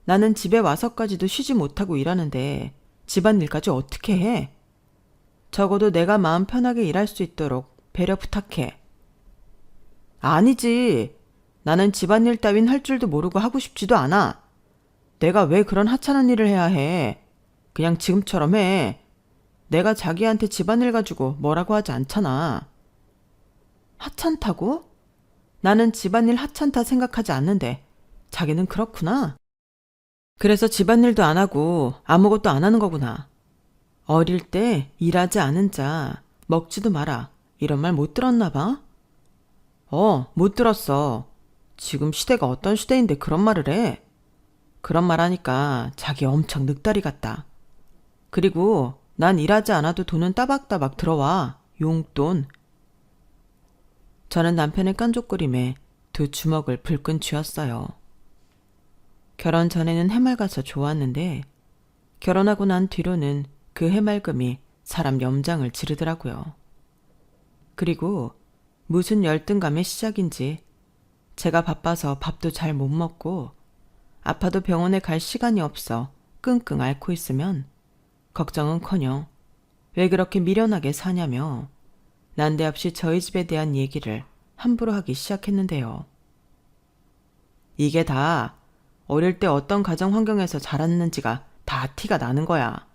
나는 집에 와서까지도 쉬지 못하고 일하는데 집안일까지 어떻게 해? 적어도 내가 마음 편하게 일할 수 있도록 배려 부탁해. 아니지. 나는 집안일 따윈 할 줄도 모르고 하고 싶지도 않아. 내가 왜 그런 하찮은 일을 해야 해? 그냥 지금처럼 해. 내가 자기한테 집안일 가지고 뭐라고 하지 않잖아. 하찮다고? 나는 집안일 하찮다 생각하지 않는데 자기는 그렇구나. 그래서 집안일도 안 하고 아무것도 안 하는 거구나. 어릴 때 일하지 않은 자 먹지도 마라. 이런 말 못 들었나 봐? 못 들었어. 지금 시대가 어떤 시대인데 그런 말을 해? 그런 말 하니까 자기 엄청 늑다리 같다. 그리고 난 일하지 않아도 돈은 따박따박 들어와. 용돈. 저는 남편의 깐족거림에 두 주먹을 불끈 쥐었어요. 결혼 전에는 해맑아서 좋았는데 결혼하고 난 뒤로는 그 해맑음이 사람 염장을 지르더라고요. 그리고 무슨 열등감의 시작인지 제가 바빠서 밥도 잘 못 먹고 아파도 병원에 갈 시간이 없어 끙끙 앓고 있으면 걱정은커녕 왜 그렇게 미련하게 사냐며 난데없이 저희 집에 대한 얘기를 함부로 하기 시작했는데요. 이게 다 어릴 때 어떤 가정 환경에서 자랐는지가 다 티가 나는 거야.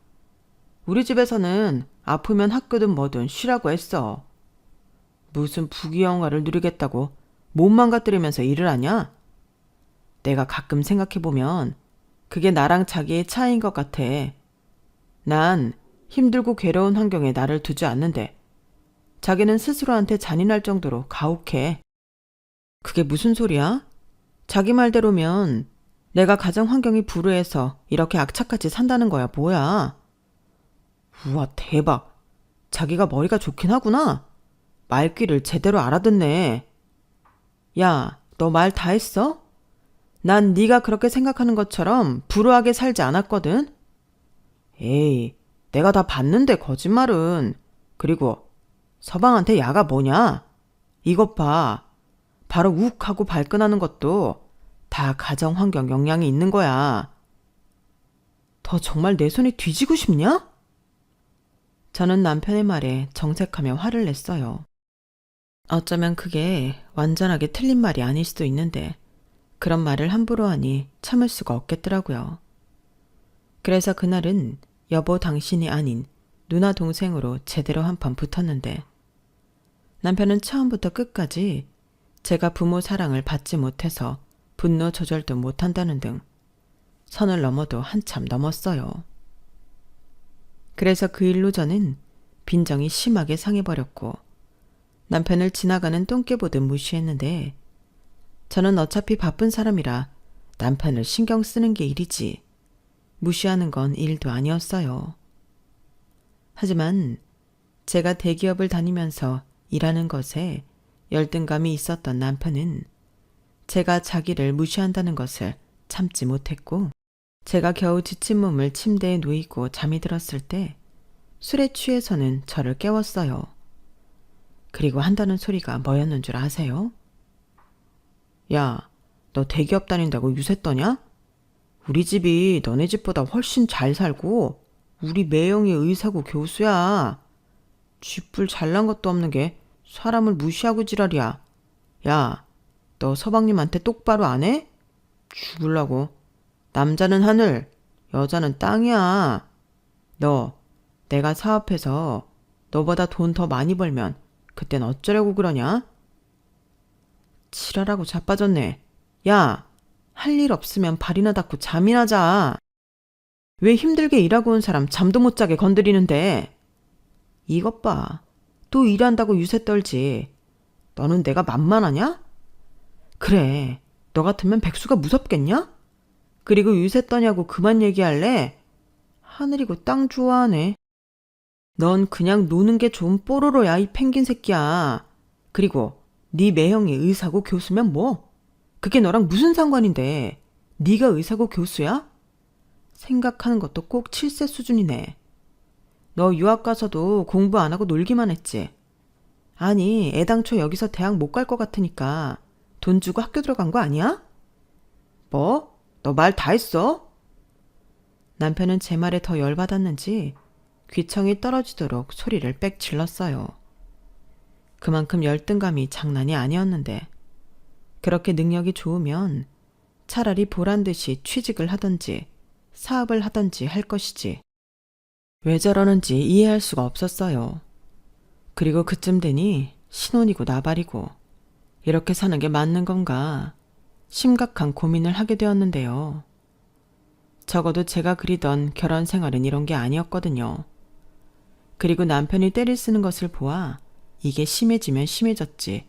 우리 집에서는 아프면 학교든 뭐든 쉬라고 했어. 무슨 부귀영화를 누리겠다고 몸 망가뜨리면서 일을 하냐? 내가 가끔 생각해보면 그게 나랑 자기의 차이인 것 같아. 난 힘들고 괴로운 환경에 나를 두지 않는데 자기는 스스로한테 잔인할 정도로 가혹해. 그게 무슨 소리야? 자기 말대로면 내가 가정 환경이 불우해서 이렇게 악착같이 산다는 거야, 뭐야? 우와, 대박. 자기가 머리가 좋긴 하구나. 말귀를 제대로 알아듣네. 야, 너 말 다 했어? 난 네가 그렇게 생각하는 것처럼 불우하게 살지 않았거든. 에이, 내가 다 봤는데 거짓말은. 그리고 서방한테 야가 뭐냐? 이것 봐. 바로 욱하고 발끈하는 것도 다 가정 환경 영향이 있는 거야. 더 정말 내 손이 뒤지고 싶냐? 저는 남편의 말에 정색하며 화를 냈어요. 어쩌면 그게 완전하게 틀린 말이 아닐 수도 있는데 그런 말을 함부로 하니 참을 수가 없겠더라고요. 그래서 그날은 여보 당신이 아닌 누나 동생으로 제대로 한판 붙었는데 남편은 처음부터 끝까지 제가 부모 사랑을 받지 못해서 분노 조절도 못한다는 등 선을 넘어도 한참 넘었어요. 그래서 그 일로 저는 빈정이 심하게 상해버렸고 남편을 지나가는 똥개 보듯 무시했는데 저는 어차피 바쁜 사람이라 남편을 신경 쓰는 게 일이지 무시하는 건 일도 아니었어요. 하지만 제가 대기업을 다니면서 일하는 것에 열등감이 있었던 남편은 제가 자기를 무시한다는 것을 참지 못했고 제가 겨우 지친 몸을 침대에 누이고 잠이 들었을 때 술에 취해서는 저를 깨웠어요. 그리고 한다는 소리가 뭐였는 줄 아세요? 야, 너 대기업 다닌다고 유세 떠냐? 우리 집이 너네 집보다 훨씬 잘 살고 우리 매형이 의사고 교수야. 쥐뿔 잘난 것도 없는 게 사람을 무시하고 지랄이야. 야, 너 서방님한테 똑바로 안 해? 죽을라고. 남자는 하늘, 여자는 땅이야. 너, 내가 사업해서 너보다 돈 더 많이 벌면 그땐 어쩌려고 그러냐? 지랄하고 자빠졌네. 야, 할 일 없으면 발이나 닦고 잠이나 자. 왜 힘들게 일하고 온 사람 잠도 못 자게 건드리는데? 이것 봐. 또 일한다고 유세 떨지. 너는 내가 만만하냐? 그래, 너 같으면 백수가 무섭겠냐? 그리고 유세 떠냐고 그만 얘기할래? 하늘이고 땅 좋아하네. 넌 그냥 노는 게 좋은 뽀로로야, 이 펭귄 새끼야. 그리고 네 매형이 의사고 교수면 뭐? 그게 너랑 무슨 상관인데? 네가 의사고 교수야? 생각하는 것도 꼭 7세 수준이네. 너 유학 가서도 공부 안 하고 놀기만 했지? 아니, 애당초 여기서 대학 못 갈 것 같으니까 돈 주고 학교 들어간 거 아니야? 뭐? 너 말 다 했어? 남편은 제 말에 더 열받았는지 귀청이 떨어지도록 소리를 빽 질렀어요. 그만큼 열등감이 장난이 아니었는데 그렇게 능력이 좋으면 차라리 보란듯이 취직을 하던지 사업을 하던지 할 것이지. 왜 저러는지 이해할 수가 없었어요. 그리고 그쯤 되니 신혼이고 나발이고 이렇게 사는 게 맞는 건가 심각한 고민을 하게 되었는데요. 적어도 제가 그리던 결혼 생활은 이런 게 아니었거든요. 그리고 남편이 때를 쓰는 것을 보아 이게 심해지면 심해졌지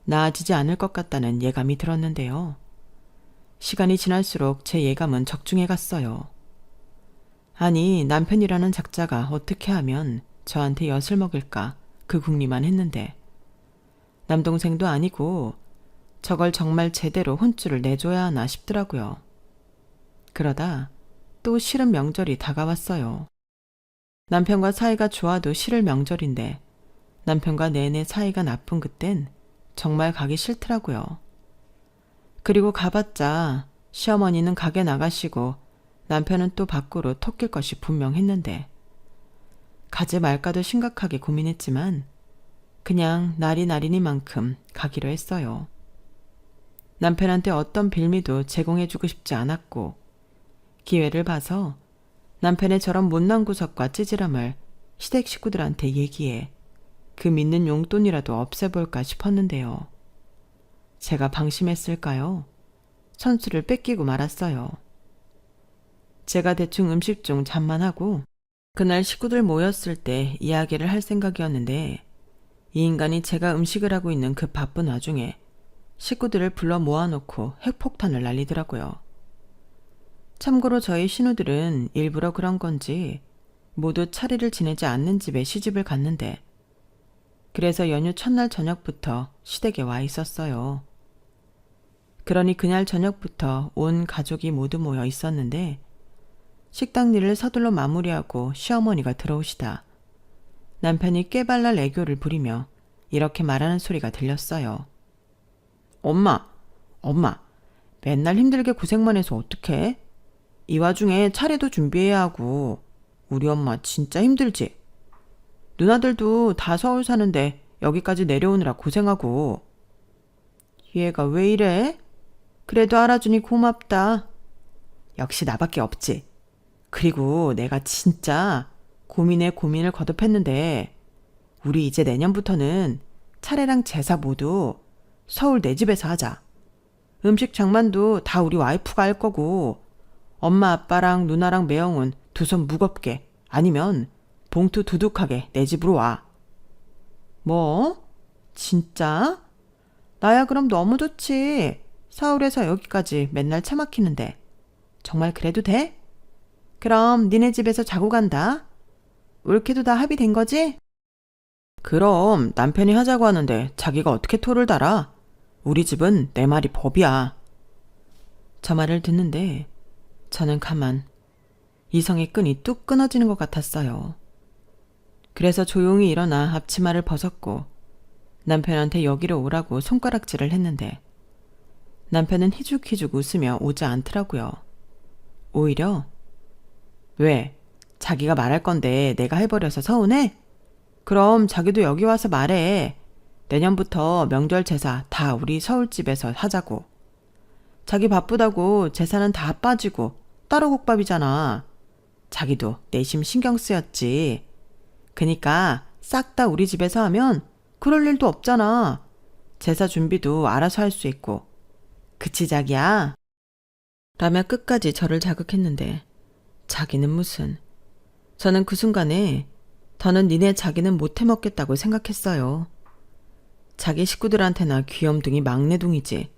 나아지지 않을 것 같다는 예감이 들었는데요. 시간이 지날수록 제 예감은 적중해 갔어요. 아니, 남편이라는 작자가 어떻게 하면 저한테 엿을 먹일까 그 궁리만 했는데 남동생도 아니고 저걸 정말 제대로 혼쭐을 내줘야 하나 싶더라고요. 그러다 또 싫은 명절이 다가왔어요. 남편과 사이가 좋아도 싫을 명절인데 남편과 내내 사이가 나쁜 그땐 정말 가기 싫더라고요. 그리고 가봤자 시어머니는 가게 나가시고 남편은 또 밖으로 톡길 것이 분명했는데 가지 말까도 심각하게 고민했지만 그냥 날이 날이니만큼 가기로 했어요. 남편한테 어떤 빌미도 제공해주고 싶지 않았고 기회를 봐서 남편의 저런 못난 구석과 찌질함을 시댁 식구들한테 얘기해 그 믿는 용돈이라도 없애볼까 싶었는데요. 제가 방심했을까요? 선수를 뺏기고 말았어요. 제가 대충 음식 중 잡만 하고 그날 식구들 모였을 때 이야기를 할 생각이었는데 이 인간이 제가 음식을 하고 있는 그 바쁜 와중에 식구들을 불러 모아놓고 핵폭탄을 날리더라고요. 참고로 저희 신우들은 일부러 그런 건지 모두 차례를 지내지 않는 집에 시집을 갔는데 그래서 연휴 첫날 저녁부터 시댁에 와 있었어요. 그러니 그날 저녁부터 온 가족이 모두 모여 있었는데 식당 일을 서둘러 마무리하고 시어머니가 들어오시다 남편이 깨발랄 애교를 부리며 이렇게 말하는 소리가 들렸어요. 엄마, 맨날 힘들게 고생만 해서 어떡해? 이 와중에 차례도 준비해야 하고 우리 엄마 진짜 힘들지? 누나들도 다 서울 사는데 여기까지 내려오느라 고생하고. 얘가 왜 이래? 그래도 알아주니 고맙다. 역시 나밖에 없지. 그리고 내가 진짜 고민에 고민을 거듭했는데 우리 이제 내년부터는 차례랑 제사 모두 서울 내 집에서 하자. 음식 장만도 다 우리 와이프가 할 거고 엄마 아빠랑 누나랑 매형은 두 손 무겁게 아니면 봉투 두둑하게 내 집으로 와. 뭐? 진짜? 나야 그럼 너무 좋지. 서울에서 여기까지 맨날 차 막히는데. 정말 그래도 돼? 그럼 니네 집에서 자고 간다. 옳게도 다 합의된 거지? 그럼 남편이 하자고 하는데 자기가 어떻게 토를 달아? 우리 집은 내 말이 법이야. 저 말을 듣는데 저는 가만 이성의 끈이 뚝 끊어지는 것 같았어요. 그래서 조용히 일어나 앞치마를 벗었고 남편한테 여기로 오라고 손가락질을 했는데 남편은 희죽희죽 웃으며 오지 않더라고요. 오히려 왜? 자기가 말할 건데 내가 해버려서 서운해? 그럼 자기도 여기 와서 말해. 내년부터 명절 제사 다 우리 서울집에서 하자고. 자기 바쁘다고 제사는 다 빠지고 따로 국밥이잖아. 자기도 내심 신경 쓰였지. 그니까 싹 다 우리 집에서 하면 그럴 일도 없잖아. 제사 준비도 알아서 할 수 있고. 그치 자기야? 라며 끝까지 저를 자극했는데 자기는 무슨. 저는 그 순간에 더는 니네 자기는 못 해먹겠다고 생각했어요. 자기 식구들한테나 귀염둥이 막내둥이지.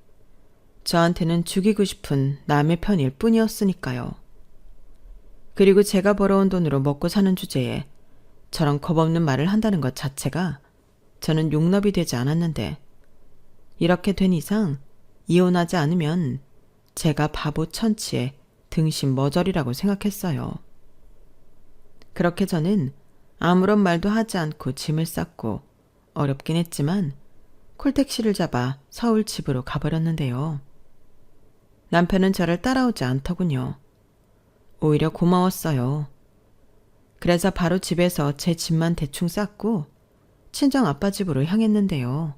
저한테는 죽이고 싶은 남의 편일 뿐이었으니까요. 그리고 제가 벌어온 돈으로 먹고 사는 주제에 저런 겁없는 말을 한다는 것 자체가 저는 용납이 되지 않았는데 이렇게 된 이상 이혼하지 않으면 제가 바보 천치에 등신 머저리라고 생각했어요. 그렇게 저는 아무런 말도 하지 않고 짐을 쌌고 어렵긴 했지만 콜택시를 잡아 서울 집으로 가버렸는데요. 남편은 저를 따라오지 않더군요. 오히려 고마웠어요. 그래서 바로 집에서 제 짐만 대충 쌌고 친정 아빠 집으로 향했는데요.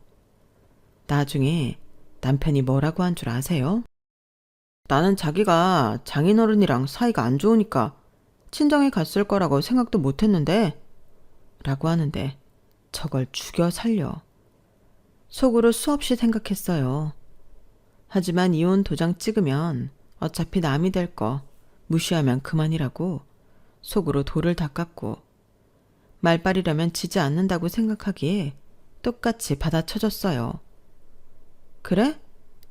나중에 남편이 뭐라고 한 줄 아세요? 나는 자기가 장인어른이랑 사이가 안 좋으니까 친정에 갔을 거라고 생각도 못 했는데 라고 하는데 저걸 죽여 살려. 속으로 수없이 생각했어요. 하지만 이혼 도장 찍으면 어차피 남이 될 거 무시하면 그만이라고 속으로 돌을 닦았고 말빨이라면 지지 않는다고 생각하기에 똑같이 받아쳐줬어요. 그래?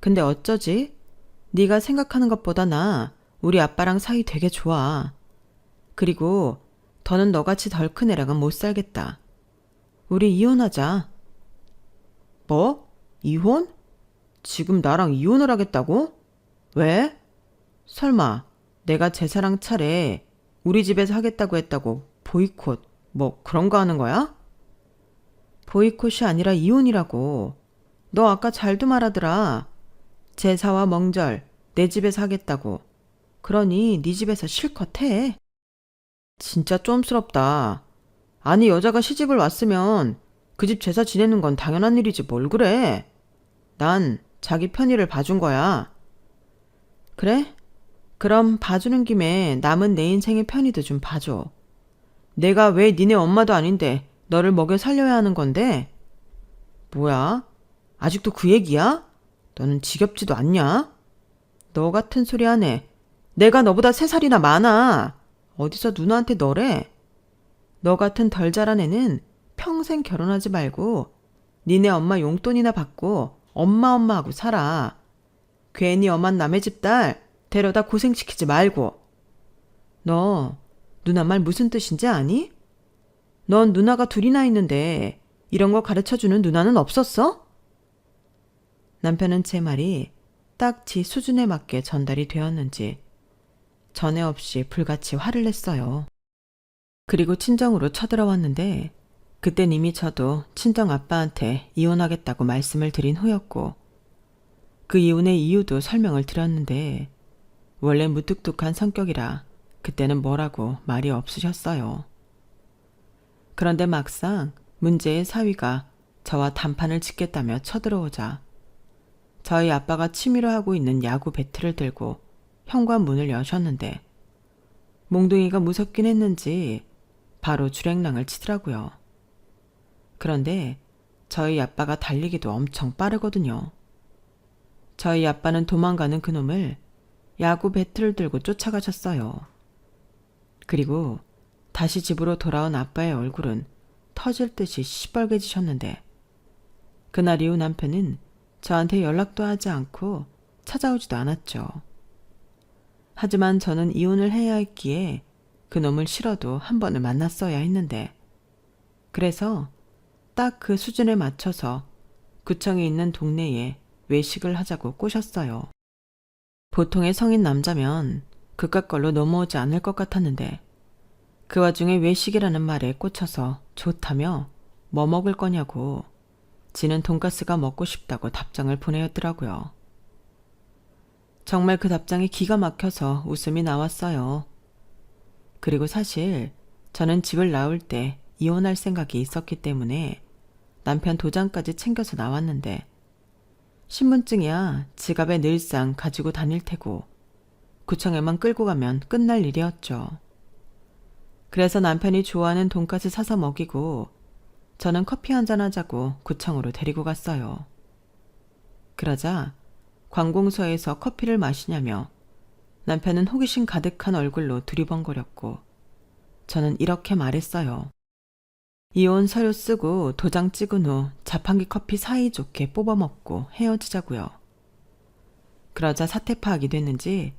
근데 어쩌지? 네가 생각하는 것보다 나 우리 아빠랑 사이 되게 좋아. 그리고 더는 너같이 덜 큰 애랑은 못 살겠다. 우리 이혼하자. 뭐? 이혼? 지금 나랑 이혼을 하겠다고? 왜? 설마 내가 제사랑 차례 우리 집에서 하겠다고 했다고 보이콧 뭐 그런 거 하는 거야? 보이콧이 아니라 이혼이라고. 너 아까 잘도 말하더라. 제사와 명절 내 집에서 하겠다고. 그러니 네 집에서 실컷 해. 진짜 쫌스럽다. 아니 여자가 시집을 왔으면 그 집 제사 지내는 건 당연한 일이지 뭘 그래. 난 자기 편의를 봐준 거야. 그래? 그럼 봐주는 김에 남은 내 인생의 편의도 좀 봐줘. 내가 왜 니네 엄마도 아닌데 너를 먹여 살려야 하는 건데? 뭐야? 아직도 그 얘기야? 너는 지겹지도 않냐? 너 같은 소리 하네. 내가 너보다 3살이나 많아. 어디서 누나한테 너래? 너 같은 덜 자란 애는 평생 결혼하지 말고 니네 엄마 용돈이나 받고 엄마 하고 살아. 괜히 엄한 남의 집 딸 데려다 고생시키지 말고. 너 누나 말 무슨 뜻인지 아니? 넌 누나가 둘이나 있는데 이런 거 가르쳐주는 누나는 없었어? 남편은 제 말이 딱 지 수준에 맞게 전달이 되었는지 전에 없이 불같이 화를 냈어요. 그리고 친정으로 쳐들어왔는데 그땐 이미 저도 친정 아빠한테 이혼하겠다고 말씀을 드린 후였고 그 이혼의 이유도 설명을 드렸는데 원래 무뚝뚝한 성격이라 그때는 뭐라고 말이 없으셨어요. 그런데 막상 문제의 사위가 저와 단판을 짓겠다며 쳐들어오자 저희 아빠가 취미로 하고 있는 야구 배트를 들고 현관문을 여셨는데 몽둥이가 무섭긴 했는지 바로 주랭랑을 치더라고요. 그런데 저희 아빠가 달리기도 엄청 빠르거든요. 저희 아빠는 도망가는 그놈을 야구 배트를 들고 쫓아가셨어요. 그리고 다시 집으로 돌아온 아빠의 얼굴은 터질 듯이 시뻘개지셨는데 그날 이후 남편은 저한테 연락도 하지 않고 찾아오지도 않았죠. 하지만 저는 이혼을 해야 했기에 그놈을 싫어도 한 번을 만났어야 했는데 그래서 딱 그 수준에 맞춰서 구청에 있는 동네에 외식을 하자고 꼬셨어요. 보통의 성인 남자면 그깟 걸로 넘어오지 않을 것 같았는데 그 와중에 외식이라는 말에 꽂혀서 좋다며 뭐 먹을 거냐고 지는 돈가스가 먹고 싶다고 답장을 보내었더라고요. 정말 그 답장이 기가 막혀서 웃음이 나왔어요. 그리고 사실 저는 집을 나올 때 이혼할 생각이 있었기 때문에 남편 도장까지 챙겨서 나왔는데 신분증이야 지갑에 늘상 가지고 다닐 테고 구청에만 끌고 가면 끝날 일이었죠. 그래서 남편이 좋아하는 돈가스 사서 먹이고 저는 커피 한잔 하자고 구청으로 데리고 갔어요. 그러자 관공서에서 커피를 마시냐며 남편은 호기심 가득한 얼굴로 두리번거렸고 저는 이렇게 말했어요. 이혼 서류 쓰고 도장 찍은 후 자판기 커피 사이좋게 뽑아 먹고 헤어지자고요. 그러자 사태 파악이 됐는지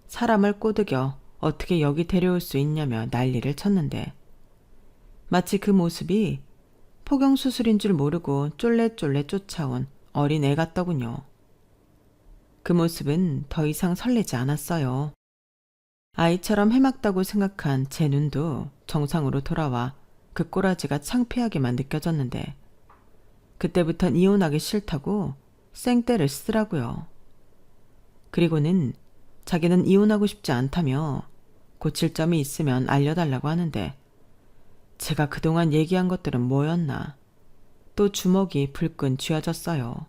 사람을 꼬드겨 어떻게 여기 데려올 수 있냐며 난리를 쳤는데 마치 그 모습이 포경수술인 줄 모르고 쫄래쫄래 쫓아온 어린 애 같더군요. 그 모습은 더 이상 설레지 않았어요. 아이처럼 해맑다고 생각한 제 눈도 정상으로 돌아와 그 꼬라지가 창피하게만 느껴졌는데 그때부턴 이혼하기 싫다고 생떼를 쓰더라고요. 그리고는 자기는 이혼하고 싶지 않다며 고칠 점이 있으면 알려달라고 하는데 제가 그동안 얘기한 것들은 뭐였나. 또 주먹이 불끈 쥐어졌어요.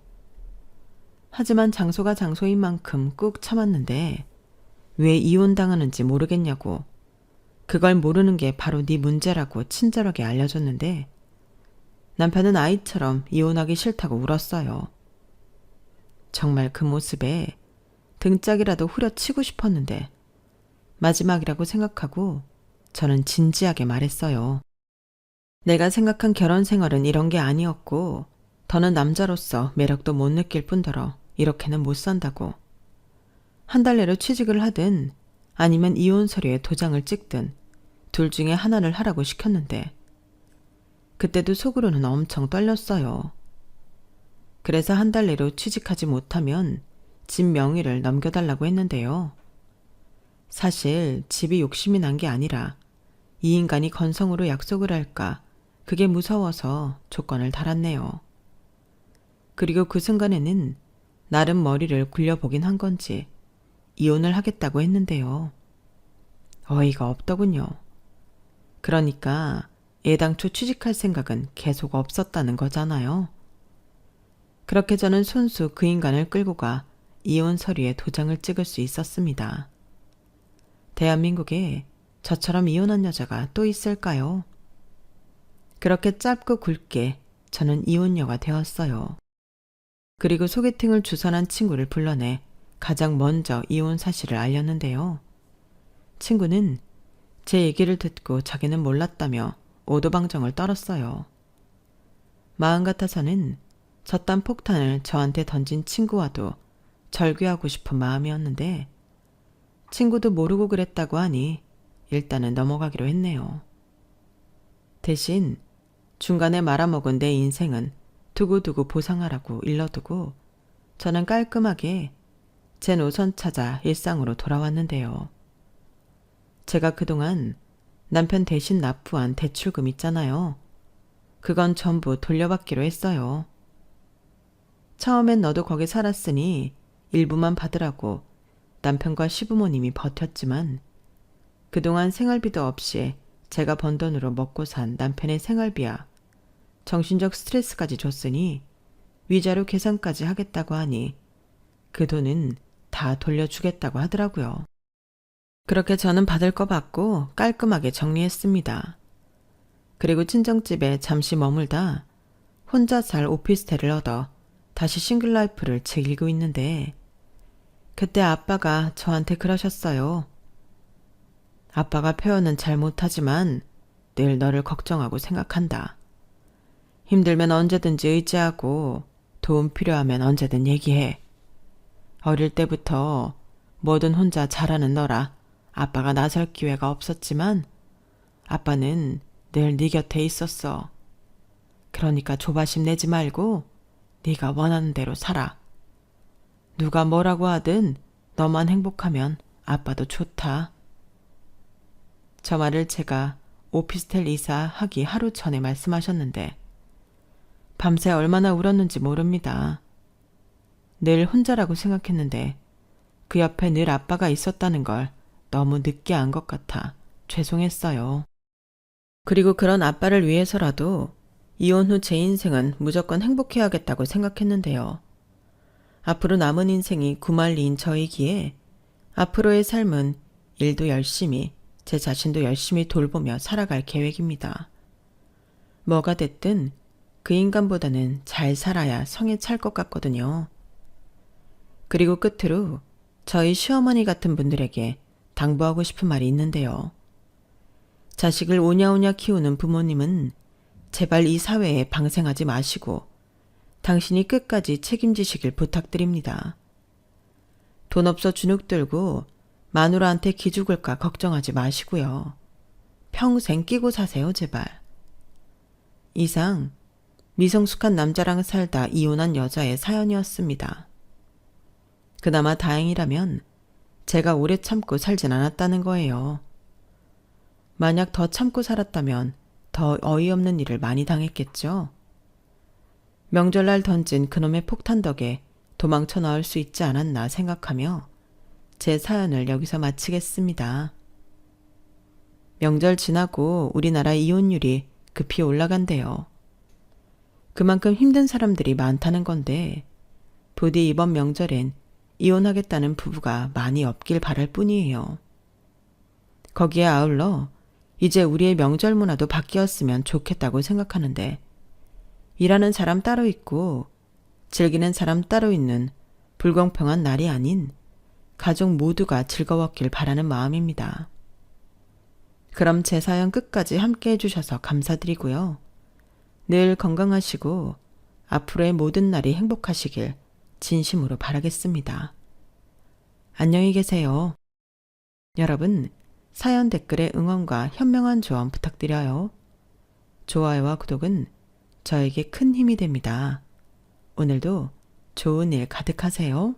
하지만 장소가 장소인 만큼 꾹 참았는데 왜 이혼당하는지 모르겠냐고 그걸 모르는 게 바로 네 문제라고 친절하게 알려줬는데 남편은 아이처럼 이혼하기 싫다고 울었어요. 정말 그 모습에 등짝이라도 후려치고 싶었는데 마지막이라고 생각하고 저는 진지하게 말했어요. 내가 생각한 결혼 생활은 이런 게 아니었고 더는 남자로서 매력도 못 느낄 뿐더러 이렇게는 못 산다고. 한 달 내로 취직을 하든 아니면 이혼 서류에 도장을 찍든 둘 중에 하나를 하라고 시켰는데 그때도 속으로는 엄청 떨렸어요. 그래서 한 달 내로 취직하지 못하면 집 명의를 넘겨달라고 했는데요. 사실 집이 욕심이 난 게 아니라 이 인간이 건성으로 약속을 할까 그게 무서워서 조건을 달았네요. 그리고 그 순간에는 나름 머리를 굴려보긴 한 건지 이혼을 하겠다고 했는데요. 어이가 없더군요. 그러니까 애당초 취직할 생각은 계속 없었다는 거잖아요. 그렇게 저는 손수 그 인간을 끌고 가 이혼 서류에 도장을 찍을 수 있었습니다. 대한민국에 저처럼 이혼한 여자가 또 있을까요? 그렇게 짧고 굵게 저는 이혼녀가 되었어요. 그리고 소개팅을 주선한 친구를 불러내 가장 먼저 이혼 사실을 알렸는데요. 친구는 제 얘기를 듣고 자기는 몰랐다며 오도방정을 떨었어요. 마음 같아서는 저딴 폭탄을 저한테 던진 친구와도 절규하고 싶은 마음이었는데 친구도 모르고 그랬다고 하니 일단은 넘어가기로 했네요. 대신 중간에 말아먹은 내 인생은 두고두고 보상하라고 일러두고 저는 깔끔하게 제 노선 찾아 일상으로 돌아왔는데요. 제가 그동안 남편 대신 납부한 대출금 있잖아요. 그건 전부 돌려받기로 했어요. 처음엔 너도 거기 살았으니 일부만 받으라고 남편과 시부모님이 버텼지만 그동안 생활비도 없이 제가 번 돈으로 먹고 산 남편의 생활비야 정신적 스트레스까지 줬으니 위자료 계산까지 하겠다고 하니 그 돈은 다 돌려주겠다고 하더라고요. 그렇게 저는 받을 거 받고 깔끔하게 정리했습니다. 그리고 친정집에 잠시 머물다 혼자 살 오피스텔을 얻어 다시 싱글라이프를 즐기고 있는데 그때 아빠가 저한테 그러셨어요. 아빠가 표현은 잘 못하지만 늘 너를 걱정하고 생각한다. 힘들면 언제든지 의지하고 도움 필요하면 언제든 얘기해. 어릴 때부터 뭐든 혼자 잘하는 너라 아빠가 나설 기회가 없었지만 아빠는 늘 네 곁에 있었어. 그러니까 조바심 내지 말고 네가 원하는 대로 살아. 누가 뭐라고 하든 너만 행복하면 아빠도 좋다. 저 말을 제가 오피스텔 이사하기 하루 전에 말씀하셨는데 밤새 얼마나 울었는지 모릅니다. 늘 혼자라고 생각했는데 그 옆에 늘 아빠가 있었다는 걸 너무 늦게 안 것 같아 죄송했어요. 그리고 그런 아빠를 위해서라도 이혼 후 제 인생은 무조건 행복해야겠다고 생각했는데요. 앞으로 남은 인생이 구말리인 저이기에 앞으로의 삶은 일도 열심히 제 자신도 열심히 돌보며 살아갈 계획입니다. 뭐가 됐든 그 인간보다는 잘 살아야 성에 찰 것 같거든요. 그리고 끝으로 저희 시어머니 같은 분들에게 당부하고 싶은 말이 있는데요. 자식을 오냐오냐 키우는 부모님은 제발 이 사회에 방생하지 마시고 당신이 끝까지 책임지시길 부탁드립니다. 돈 없어 주눅 들고 마누라한테 기죽을까 걱정하지 마시고요. 평생 끼고 사세요, 제발. 이상 미성숙한 남자랑 살다 이혼한 여자의 사연이었습니다. 그나마 다행이라면 제가 오래 참고 살진 않았다는 거예요. 만약 더 참고 살았다면 더 어이없는 일을 많이 당했겠죠. 명절날 던진 그놈의 폭탄 덕에 도망쳐 나올 수 있지 않았나 생각하며 제 사연을 여기서 마치겠습니다. 명절 지나고 우리나라 이혼율이 급히 올라간대요. 그만큼 힘든 사람들이 많다는 건데 부디 이번 명절엔 이혼하겠다는 부부가 많이 없길 바랄 뿐이에요. 거기에 아울러 이제 우리의 명절 문화도 바뀌었으면 좋겠다고 생각하는데 일하는 사람 따로 있고 즐기는 사람 따로 있는 불공평한 날이 아닌 가족 모두가 즐거웠길 바라는 마음입니다. 그럼 제 사연 끝까지 함께 해주셔서 감사드리고요. 늘 건강하시고 앞으로의 모든 날이 행복하시길 진심으로 바라겠습니다. 안녕히 계세요. 여러분, 사연 댓글에 응원과 현명한 조언 부탁드려요. 좋아요와 구독은 저에게 큰 힘이 됩니다. 오늘도 좋은 일 가득하세요.